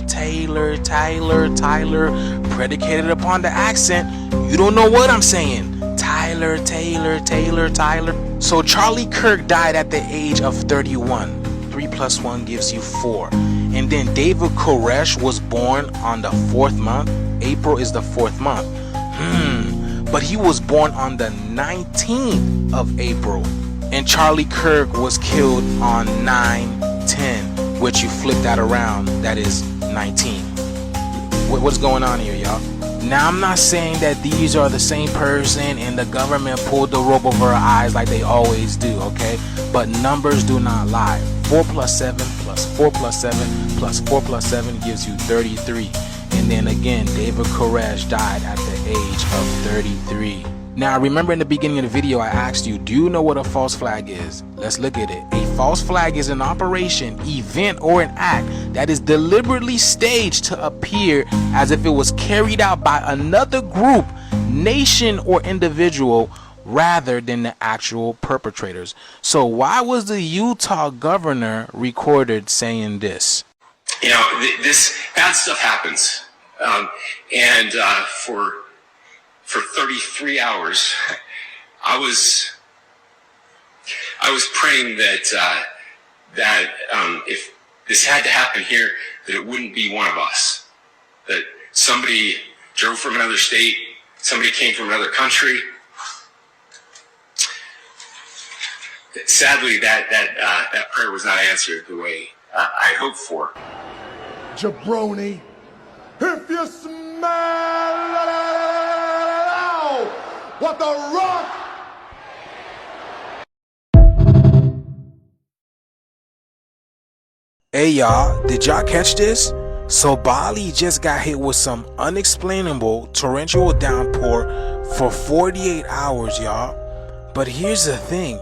predicated upon the accent. You don't know what I'm saying. Tyler. So Charlie Kirk died at the age of 31. 3 plus 1 gives you 4. And then David Koresh was born on the 4th month. April is the 4th month. But he was born on the 19th of April. And Charlie Kirk was killed on 9/10, which you flip that around, that is 19. What's going on here, y'all? Now, I'm not saying that these are the same person and the government pulled the rope over our eyes like they always do, okay? But numbers do not lie. 4 plus 7 plus 4 plus 7 plus 4 plus 7 gives you 33. And then again, David Koresh died at the age of 33. Now, remember in the beginning of the video, I asked you, do you know what a false flag is? Let's look at it. A false flag is an operation, event, or an act that is deliberately staged to appear as if it was carried out by another group, nation, or individual rather than the actual perpetrators. So why was the Utah governor recorded saying this? This bad stuff happens, and for for 33 hours, I was praying that if this had to happen here, that it wouldn't be one of us. That somebody drove from another state, somebody came from another country. Sadly, that prayer was not answered the way I hoped for. Jabroni, if you smell what the rock. Hey y'all, did y'all catch this? So Bali just got hit with some unexplainable torrential downpour for 48 hours, y'all. But here's the thing,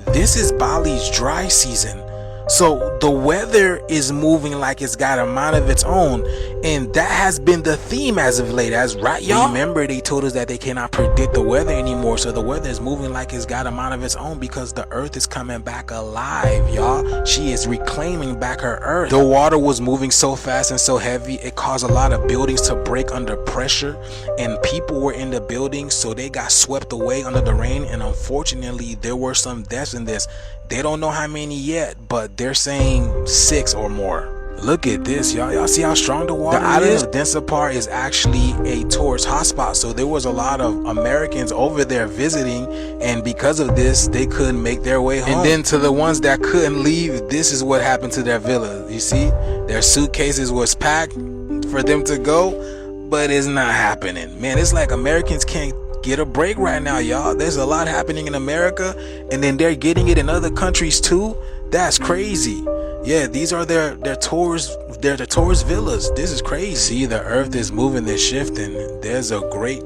this is Bali's dry season. So the weather is moving like it's got a mind of its own, and that has been the theme as of late, right y'all? Remember, they told us that they cannot predict the weather anymore, so the weather is moving like it's got a mind of its own because the earth is coming back alive, y'all. She is reclaiming back her earth. The water was moving so fast and so heavy, it caused a lot of buildings to break under pressure, and people were in the buildings, so they got swept away under the rain, and unfortunately there were some deaths in this. They don't know how many yet, but they're saying 6 or more. Look at this, y'all. Y'all see how strong the water is? The island of Densapar is actually a tourist hotspot, so there was a lot of Americans over there visiting, and because of this, they couldn't make their way home. And then to the ones that couldn't leave, this is what happened to their villa. You see, their suitcases was packed for them to go, but it's not happening. Man, it's like Americans can't get a break right now, y'all. There's a lot happening in America, and then they're getting it in other countries too. That's crazy. Yeah, these are their tourist villas. This is crazy. See, the earth is moving and shifting. There's a great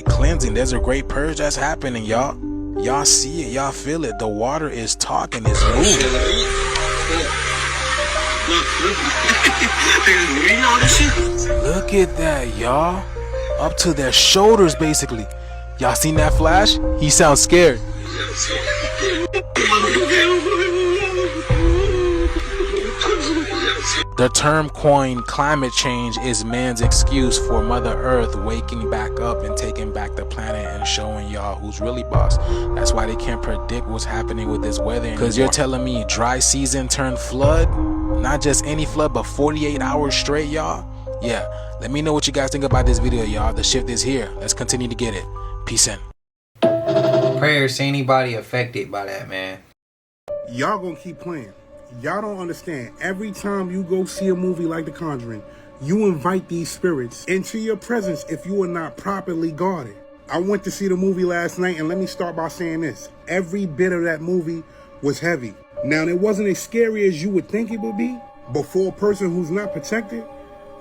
cleansing. There's a great purge that's happening, y'all. Y'all see it, y'all feel it. The water is talking, it's moving. Look at that, y'all. Up to their shoulders, basically. Y'all seen that flash? He sounds scared. The term coined climate change is man's excuse for Mother Earth waking back up and taking back the planet and showing y'all who's really boss. That's why they can't predict what's happening with this weather. Because you're telling me dry season turned flood? Not just any flood, but 48 hours straight, y'all? Yeah, let me know what you guys think about this video, y'all. The shift is here. Let's continue to get it. Peace in. Prayers to anybody affected by that, man. Y'all gonna keep playing. Y'all don't understand. Every time you go see a movie like The Conjuring, you invite these spirits into your presence if you are not properly guarded. I went to see the movie last night, and let me start by saying this. Every bit of that movie was heavy. Now, it wasn't as scary as you would think it would be, but for a person who's not protected,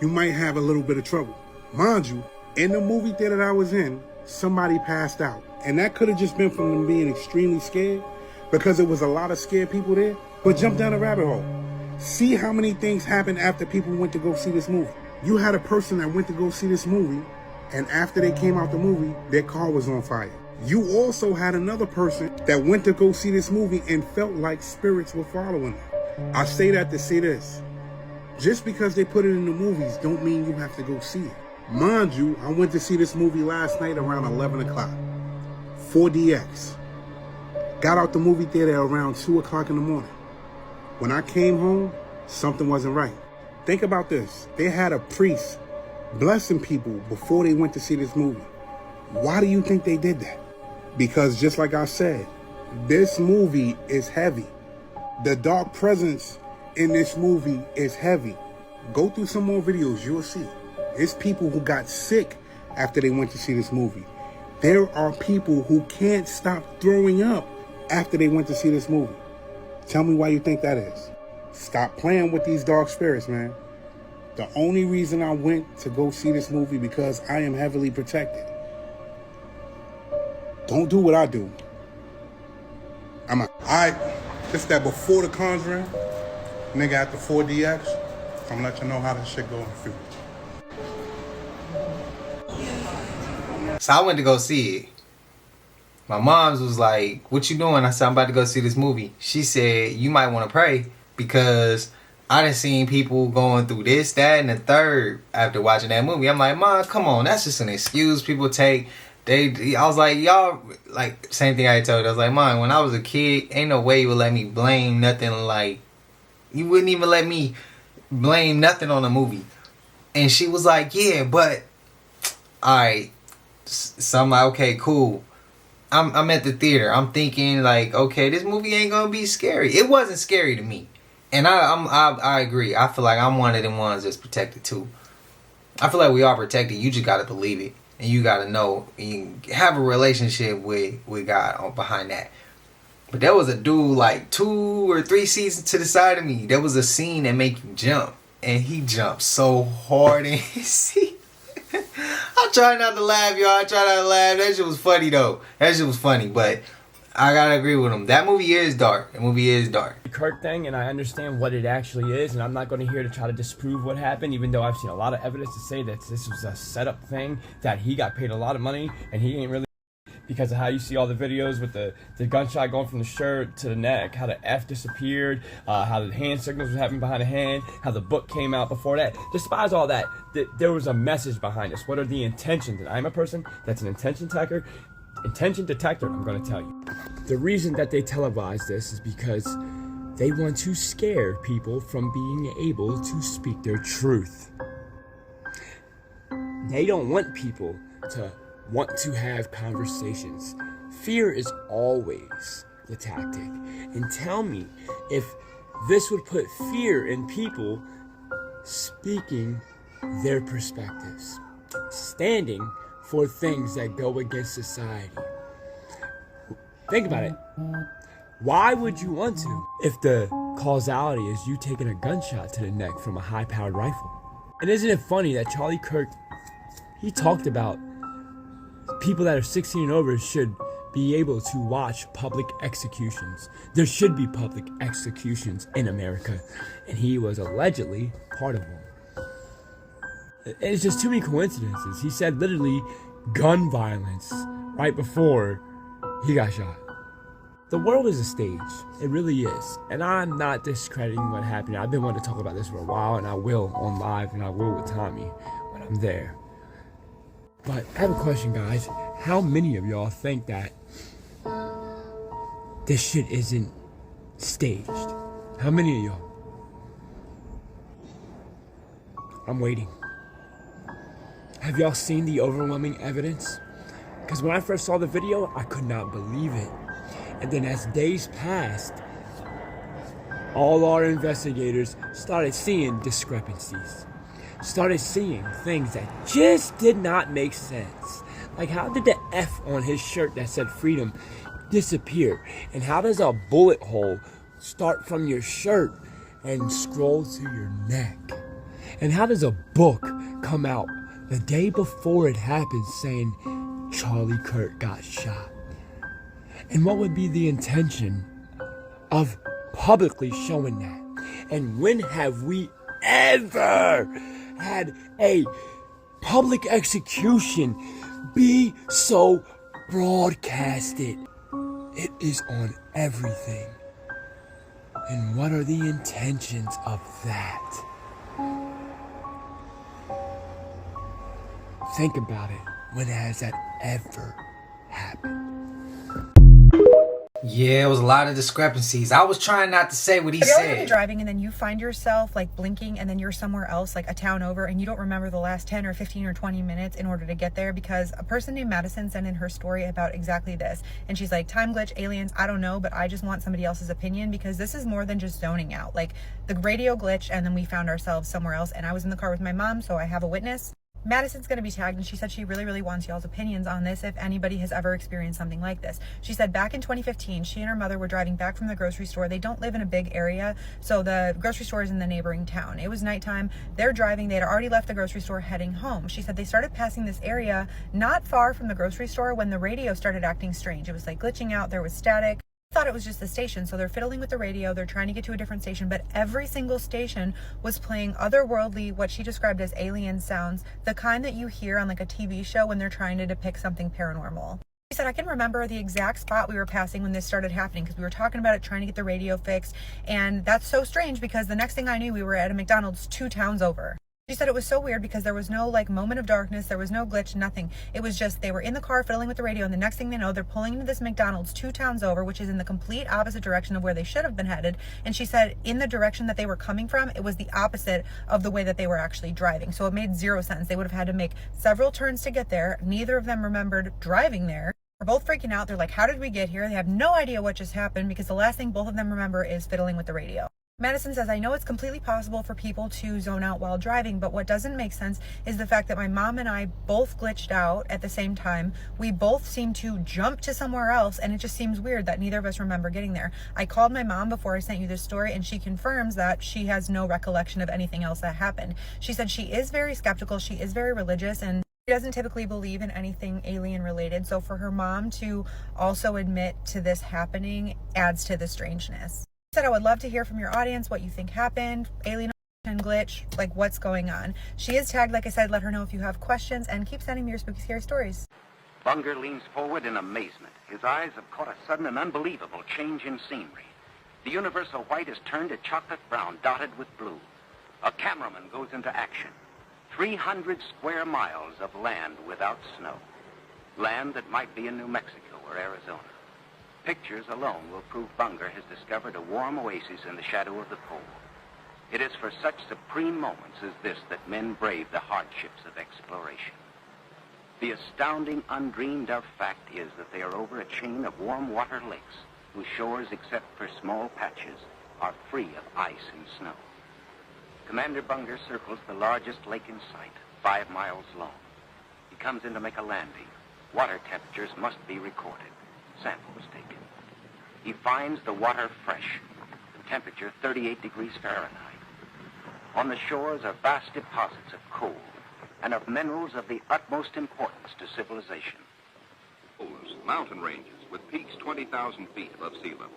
you might have a little bit of trouble. Mind you, in the movie theater that I was in, somebody passed out. And that could have just been from them being extremely scared, because there was a lot of scared people there. But jump down the rabbit hole. See how many things happened after people went to go see this movie. You had a person that went to go see this movie, and after they came out the movie, their car was on fire. You also had another person that went to go see this movie and felt like spirits were following them. I say that to say this. Just because they put it in the movies don't mean you have to go see it. Mind you, I went to see this movie last night around 11 o'clock. 4DX. Got out the movie theater around 2 o'clock in the morning. When I came home, something wasn't right. Think about this. They had a priest blessing people before they went to see this movie. Why do you think they did that? Because just like I said, this movie is heavy. The dark presence in this movie is heavy. Go through some more videos, you'll see. It's people who got sick after they went to see this movie. There are people who can't stop throwing up after they went to see this movie. Tell me why you think that is. Stop playing with these dark spirits, man. The only reason I went to go see this movie because I am heavily protected. Don't do what I do. It's that before The Conjuring, nigga at the 4DX. I'm gonna let you know how this shit go in the future. So I went to go see it. My mom's was like, what you doing? I said, I'm about to go see this movie. She said, you might want to pray because I done seen people going through this, that, and the third after watching that movie. I'm like, Mom, come on, that's just an excuse people take. I was like, y'all, like, same thing I told her. I was like, Mom, when I was a kid, ain't no way you would let me blame nothing. Like, you wouldn't even let me blame nothing on the movie. And she was like, yeah, but, alright. So I'm like, okay, cool. I'm at the theater. I'm thinking, like, okay, this movie ain't gonna be scary. It wasn't scary to me. And I agree. I feel like I'm one of them ones that's protected too. I feel like we are protected. You just gotta believe it, and you gotta know, and you have a relationship with God behind that. But there was a dude like 2 or 3 seats to the side of me. There was a scene that make you jump, and he jumped so hard in his seat. I try not to laugh, y'all. I try not to laugh. That shit was funny though. That shit was funny, but I gotta agree with him. That movie is dark. The movie is dark. The Kirk thing, and I understand what it actually is, and I'm not going to here to try to disprove what happened, even though I've seen a lot of evidence to say that this was a setup thing, that he got paid a lot of money, and he ain't really, because of how you see all the videos with the gunshot going from the shirt to the neck, how the F disappeared, how the hand signals was happening behind the hand, how the book came out before that. Despite all that, there was a message behind this. What are the intentions? And I'm a person that's an intention detector, I'm going to tell you. The reason that they televise this is because they want to scare people from being able to speak their truth. They don't want people to want to have conversations. Fear is always the tactic. And tell me if this would put fear in people speaking their perspectives, standing for things that go against society. Think about it. Why would you want to if the causality is you taking a gunshot to the neck from a high-powered rifle? And isn't it funny that Charlie Kirk, he talked about people that are 16 and over should be able to watch public executions. There should be public executions in America, and he was allegedly part of one. It's just too many coincidences. He said literally gun violence right before he got shot. The world is a stage. It really is. And I'm not discrediting what happened. I've been wanting to talk about this for a while, and I will on live, and I will with Tommy when I'm there. But I have a question, guys. How many of y'all think that this shit isn't staged? How many of y'all? I'm waiting. Have y'all seen the overwhelming evidence? Because when I first saw the video, I could not believe it. And then as days passed, all our investigators started seeing discrepancies. Started seeing things that just did not make sense. Like, how did the F on his shirt that said freedom disappear? And how does a bullet hole start from your shirt and scroll to your neck? And how does a book come out the day before it happened saying Charlie Kirk got shot? And what would be the intention of publicly showing that? And when have we ever had a public execution be so broadcasted? It is on everything. And what are the intentions of that? Think about it. When has that ever happened? Yeah, it was a lot of discrepancies. I was trying not to say what he Have you ever been said. driving and then you find yourself like blinking and then you're somewhere else, like a town over, and you don't remember the last 10 or 15 or 20 minutes in order to get there? Because a person named Madison sent in her story about exactly this. And she's like, time glitch, aliens, I don't know, but I just want somebody else's opinion, because this is more than just zoning out. Like, the radio glitch and then we found ourselves somewhere else, and I was in the car with my mom, so I have a witness. Madison's going to be tagged, and she said she really wants y'all's opinions on this if anybody has ever experienced something like this. She said back in 2015, she and her mother were driving back from the grocery store. They don't live in a big area, so the grocery store is in the neighboring town. It was nighttime. They're driving. They had already left the grocery store heading home. She said they started passing this area not far from the grocery store when the radio started acting strange. It was like glitching out. There was static. Thought it was just the station, so they're fiddling with the radio. They're trying to get to a different station, but every single station was playing otherworldly, what she described as alien sounds, the kind that you hear on like a TV show when they're trying to depict something paranormal. She said, I can remember the exact spot we were passing when this started happening because we were talking about it, trying to get the radio fixed. And that's so strange because the next thing I knew, we were at a McDonald's 2 towns over. She said it was so weird because there was no like moment of darkness. There was no glitch, nothing. It was just they were in the car fiddling with the radio. And the next thing they know, they're pulling into this McDonald's 2 towns over, which is in the complete opposite direction of where they should have been headed. And she said in the direction that they were coming from, it was the opposite of the way that they were actually driving. So it made zero sense. They would have had to make several turns to get there. Neither of them remembered driving there. They're both freaking out. They're like, how did we get here? They have no idea what just happened because the last thing both of them remember is fiddling with the radio. Madison says, I know it's completely possible for people to zone out while driving, but what doesn't make sense is the fact that my mom and I both glitched out at the same time. We both seem to jump to somewhere else, and it just seems weird that neither of us remember getting there. I called my mom before I sent you this story, and she confirms that she has no recollection of anything else that happened. She said she is very skeptical, she is very religious, and she doesn't typically believe in anything alien related. So for her mom to also admit to this happening adds to the strangeness. Said, I would love to hear from your audience what you think happened, alien glitch, like what's going on. She is tagged, like I said, let her know if you have questions, and keep sending me your spooky scary stories. Bunger leans forward in amazement. His eyes have caught a sudden and unbelievable change in scenery. The universal white is turned to chocolate brown, dotted with blue. A cameraman goes into action. 300 square miles of land without snow. Land that might be in New Mexico or Arizona. Pictures alone will prove Bunger has discovered a warm oasis in the shadow of the pole. It is for such supreme moments as this that men brave the hardships of exploration. The astounding, undreamed of fact is that they are over a chain of warm water lakes whose shores, except for small patches, are free of ice and snow. Commander Bunger circles the largest lake in sight, 5 miles long. He comes in to make a landing. Water temperatures must be recorded. Samples taken. He finds the water fresh, the temperature 38 degrees Fahrenheit. On the shores are vast deposits of coal and of minerals of the utmost importance to civilization. Mountain ranges with peaks 20,000 feet above sea level.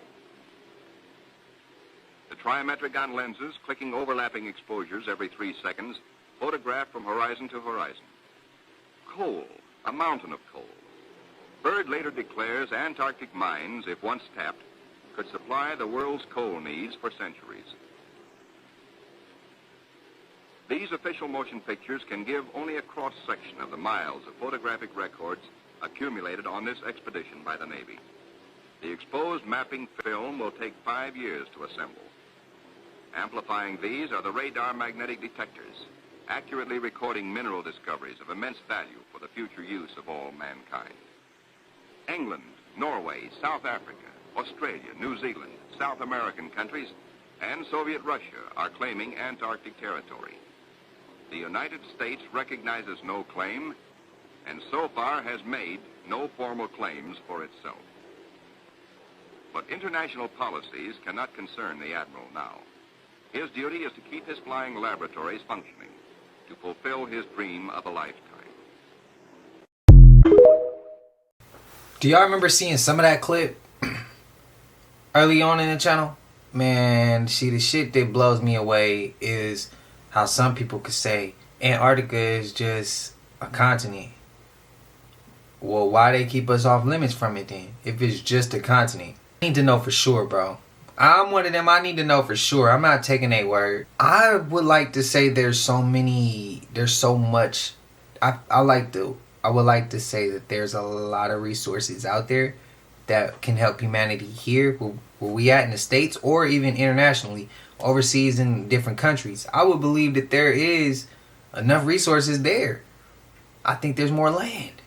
The trimetric lenses, clicking overlapping exposures every 3 seconds, photograph from horizon to horizon. Coal, a mountain of coal. Byrd later declares Antarctic mines, if once tapped, could supply the world's coal needs for centuries. These official motion pictures can give only a cross-section of the miles of photographic records accumulated on this expedition by the Navy. The exposed mapping film will take 5 years to assemble. Amplifying these are the radar magnetic detectors, accurately recording mineral discoveries of immense value for the future use of all mankind. England, Norway, South Africa, Australia, New Zealand, South American countries, and Soviet Russia are claiming Antarctic territory. The United States recognizes no claim, and so far has made no formal claims for itself. But international policies cannot concern the Admiral now. His duty is to keep his flying laboratories functioning, to fulfill his dream of a lifetime. Do y'all remember seeing some of that clip early on in the channel? Man, see, the shit that blows me away is how some people could say Antarctica is just a continent. Well, why they keep us off limits from it then? If it's just a continent. I need to know for sure, bro. I'm one of them. I need to know for sure. I'm not taking a word. I would like to say there's so much. I would like to say that there's a lot of resources out there that can help humanity here, where we at in the States, or even internationally, overseas in different countries. I would believe that there is enough resources there. I think there's more land.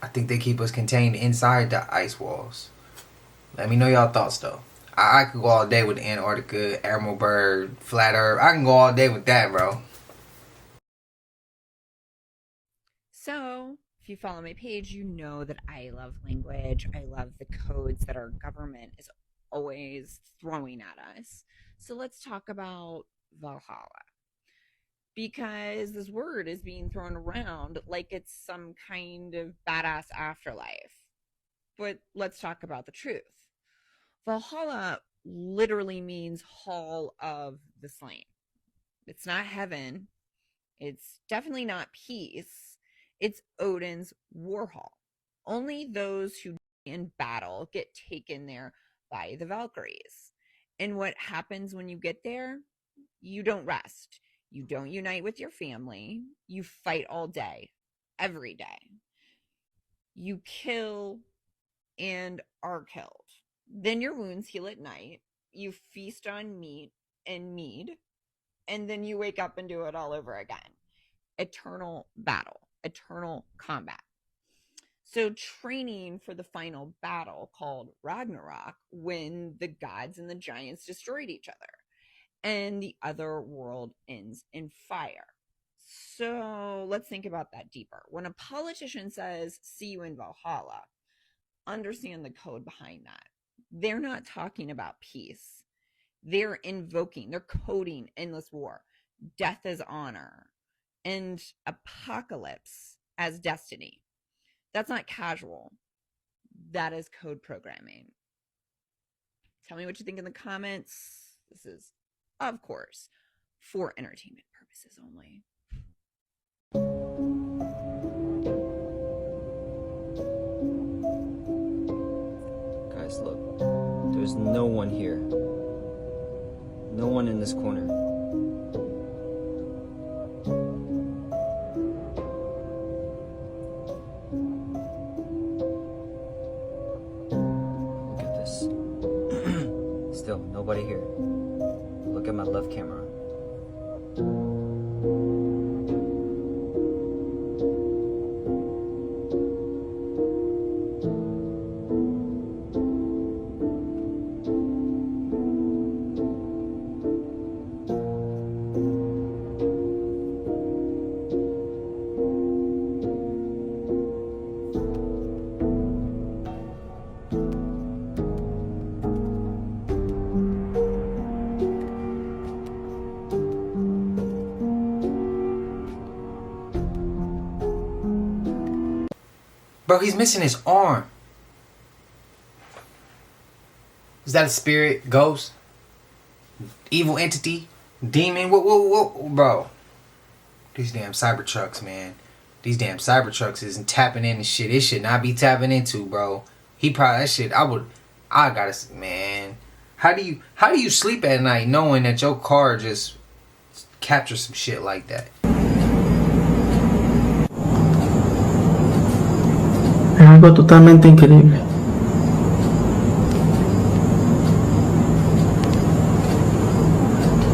I think they keep us contained inside the ice walls. Let me know y'all thoughts though. I could go all day with Antarctica, Admiral Byrd, Flat Earth. I can go all day with that, bro. So, if you follow my page, you know that I love language. I love the codes that our government is always throwing at us. So let's talk about Valhalla. Because this word is being thrown around like it's some kind of badass afterlife. But let's talk about the truth. Valhalla literally means Hall of the Slain. It's not heaven. It's definitely not peace. It's Odin's war hall. Only those who die in battle get taken there by the Valkyries. And what happens when you get there? You don't rest. You don't unite with your family. You fight all day, every day. You kill and are killed. Then your wounds heal at night. You feast on meat and mead. And then you wake up and do it all over again. Eternal battle, eternal combat. So training for the final battle called Ragnarok, when the gods and the giants destroyed each other and the other world ends in fire. So let's think about that deeper. When a politician says, see you in Valhalla, understand the code behind that. They're not talking about peace. They're invoking, they're coding endless war, death as honor, and apocalypse as destiny. That's not casual. That is code programming. Tell me what you think in the comments. This is, of course, for entertainment purposes only. Guys, look. There's no one here. No one in this corner. Still, nobody here. Look at my left camera. Bro, he's missing his arm. Is that a spirit, ghost, evil entity, demon? What, bro? These damn Cybertrucks, man. These damn Cybertrucks isn't tapping into shit. It should not be tapping into, bro. He probably that shit. I gotta, man. How do you sleep at night knowing that your car just captures some shit like that? Es algo totalmente increíble.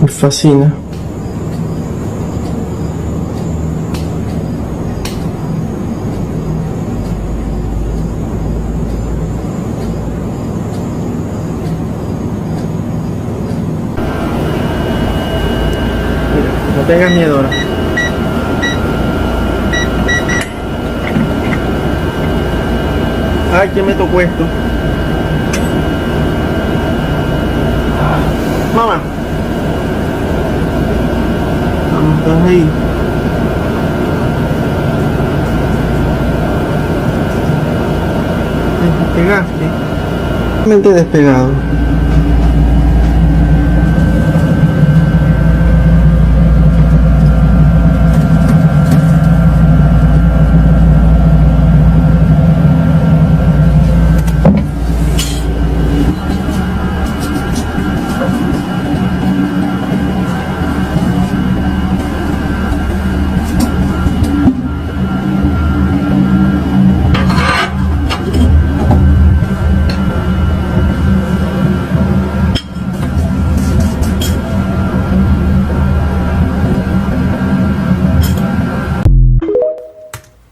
Me fascina. Mira, no tengas miedo ahora. Ay, ¿quién me tocó esto? Mamá. Vamos, estás ahí. Te despegaste. Totalmente despegado.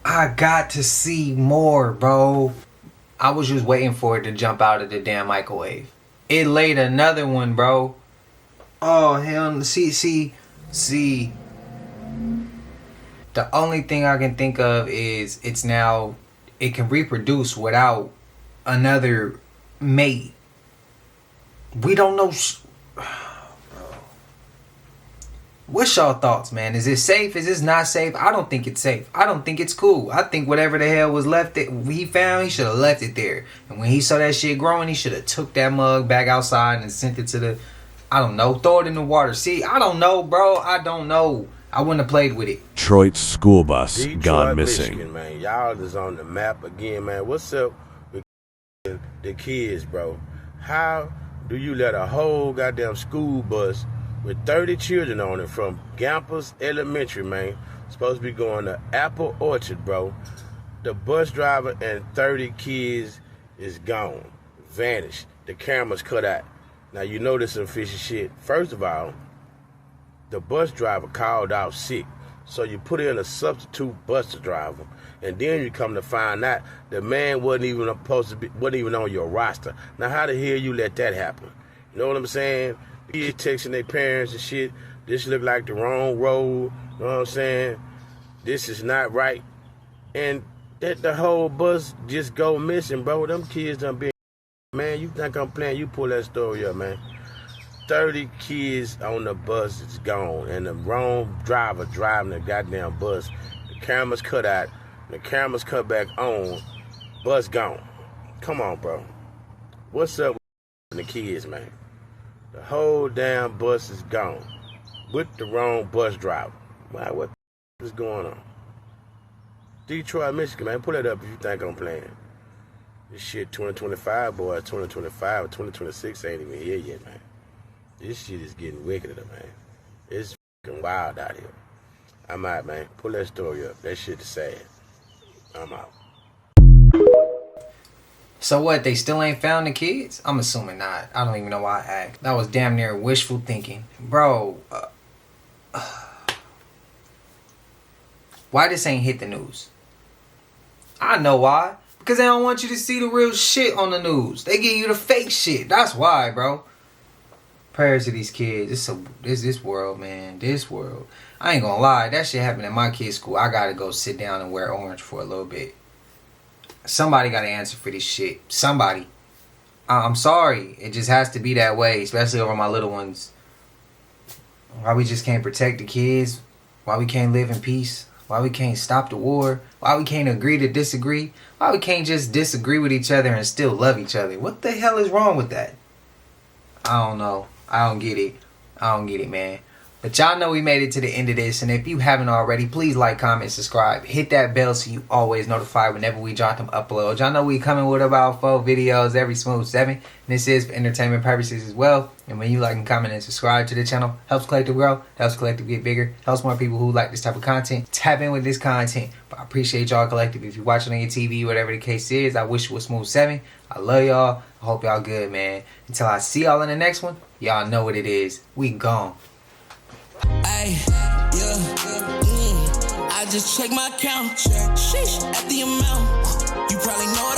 I got to see more, bro. I was just waiting for it to jump out of the damn microwave. It laid another one, bro. Oh, hell. See. The only thing I can think of is it can reproduce without another mate. We don't know. What's y'all thoughts, man? Is it safe? Is this not safe? I don't think it's safe. I don't think it's cool. I think whatever the hell was left that he found, he should have left it there. And when he saw that shit growing, he should have took that mug back outside and sent it to the, I don't know, throw it in the water. See, I don't know, bro. I don't know. I wouldn't have played with it. Detroit school bus Detroit, gone missing. Michigan, man. Y'all is on the map again, man. What's up with the kids, bro? How do you let a whole goddamn school bus with 30 children on it from Gampus Elementary, man, supposed to be going to Apple Orchard, bro? The bus driver and 30 kids is gone, vanished. The camera's cut out. Now, you know this some fishy shit. First of all, the bus driver called out sick, so you put in a substitute bus driver, and then you come to find out the man wasn't even on your roster. Now, how the hell you let that happen? You know what I'm saying? Kids texting their parents and shit. This look like the wrong road. You know what I'm saying? This is not right. And that the whole bus just go missing, bro. Them kids done been, man, you think I'm playing? You pull that story up, man. 30 kids on the bus is gone, and the wrong driver driving the goddamn bus. The camera's cut out, the camera's cut back on, bus gone. Come on, bro. What's up with the kids, man? The whole damn bus is gone with the wrong bus driver. Wow, what is going on? Detroit, Michigan, man. Pull that up if you think I'm playing. This shit 2025, boy. 2025 or 2026 ain't even here yet, man. This shit is getting wickeder, man. It's fucking wild out here. I'm out, man. Pull that story up. That shit is sad. I'm out. So what, they still ain't found the kids? I'm assuming not. I don't even know why I asked. That was damn near wishful thinking. Bro, why this ain't hit the news? I know why. Because they don't want you to see the real shit on the news. They give you the fake shit. That's why, bro. Prayers to these kids. This world, man. This world. I ain't gonna lie. That shit happened at my kid's school. I gotta go sit down and wear orange for a little bit. Somebody gotta answer for this shit. Somebody. I'm sorry. It just has to be that way. Especially over my little ones. Why we just can't protect the kids? Why we can't live in peace? Why we can't stop the war? Why we can't agree to disagree? Why we can't just disagree with each other and still love each other? What the hell is wrong with that? I don't know. I don't get it. I don't get it, man. But y'all know we made it to the end of this. And if you haven't already, please like, comment, subscribe. Hit that bell so you always notified whenever we drop them uploads. Y'all know we coming with about 4 videos every smooth 7. And this is for entertainment purposes as well. And when you like and comment and subscribe to the channel, helps Collective grow, helps Collective get bigger, helps more people who like this type of content tap in with this content. But I appreciate y'all, Collective. If you're watching on your TV, whatever the case is, I wish it was smooth 7. I love y'all. I hope y'all good, man. Until I see y'all in the next one, y'all know what it is. We gone. Ay, yeah, I just check my account. Sheesh, at the amount. You probably know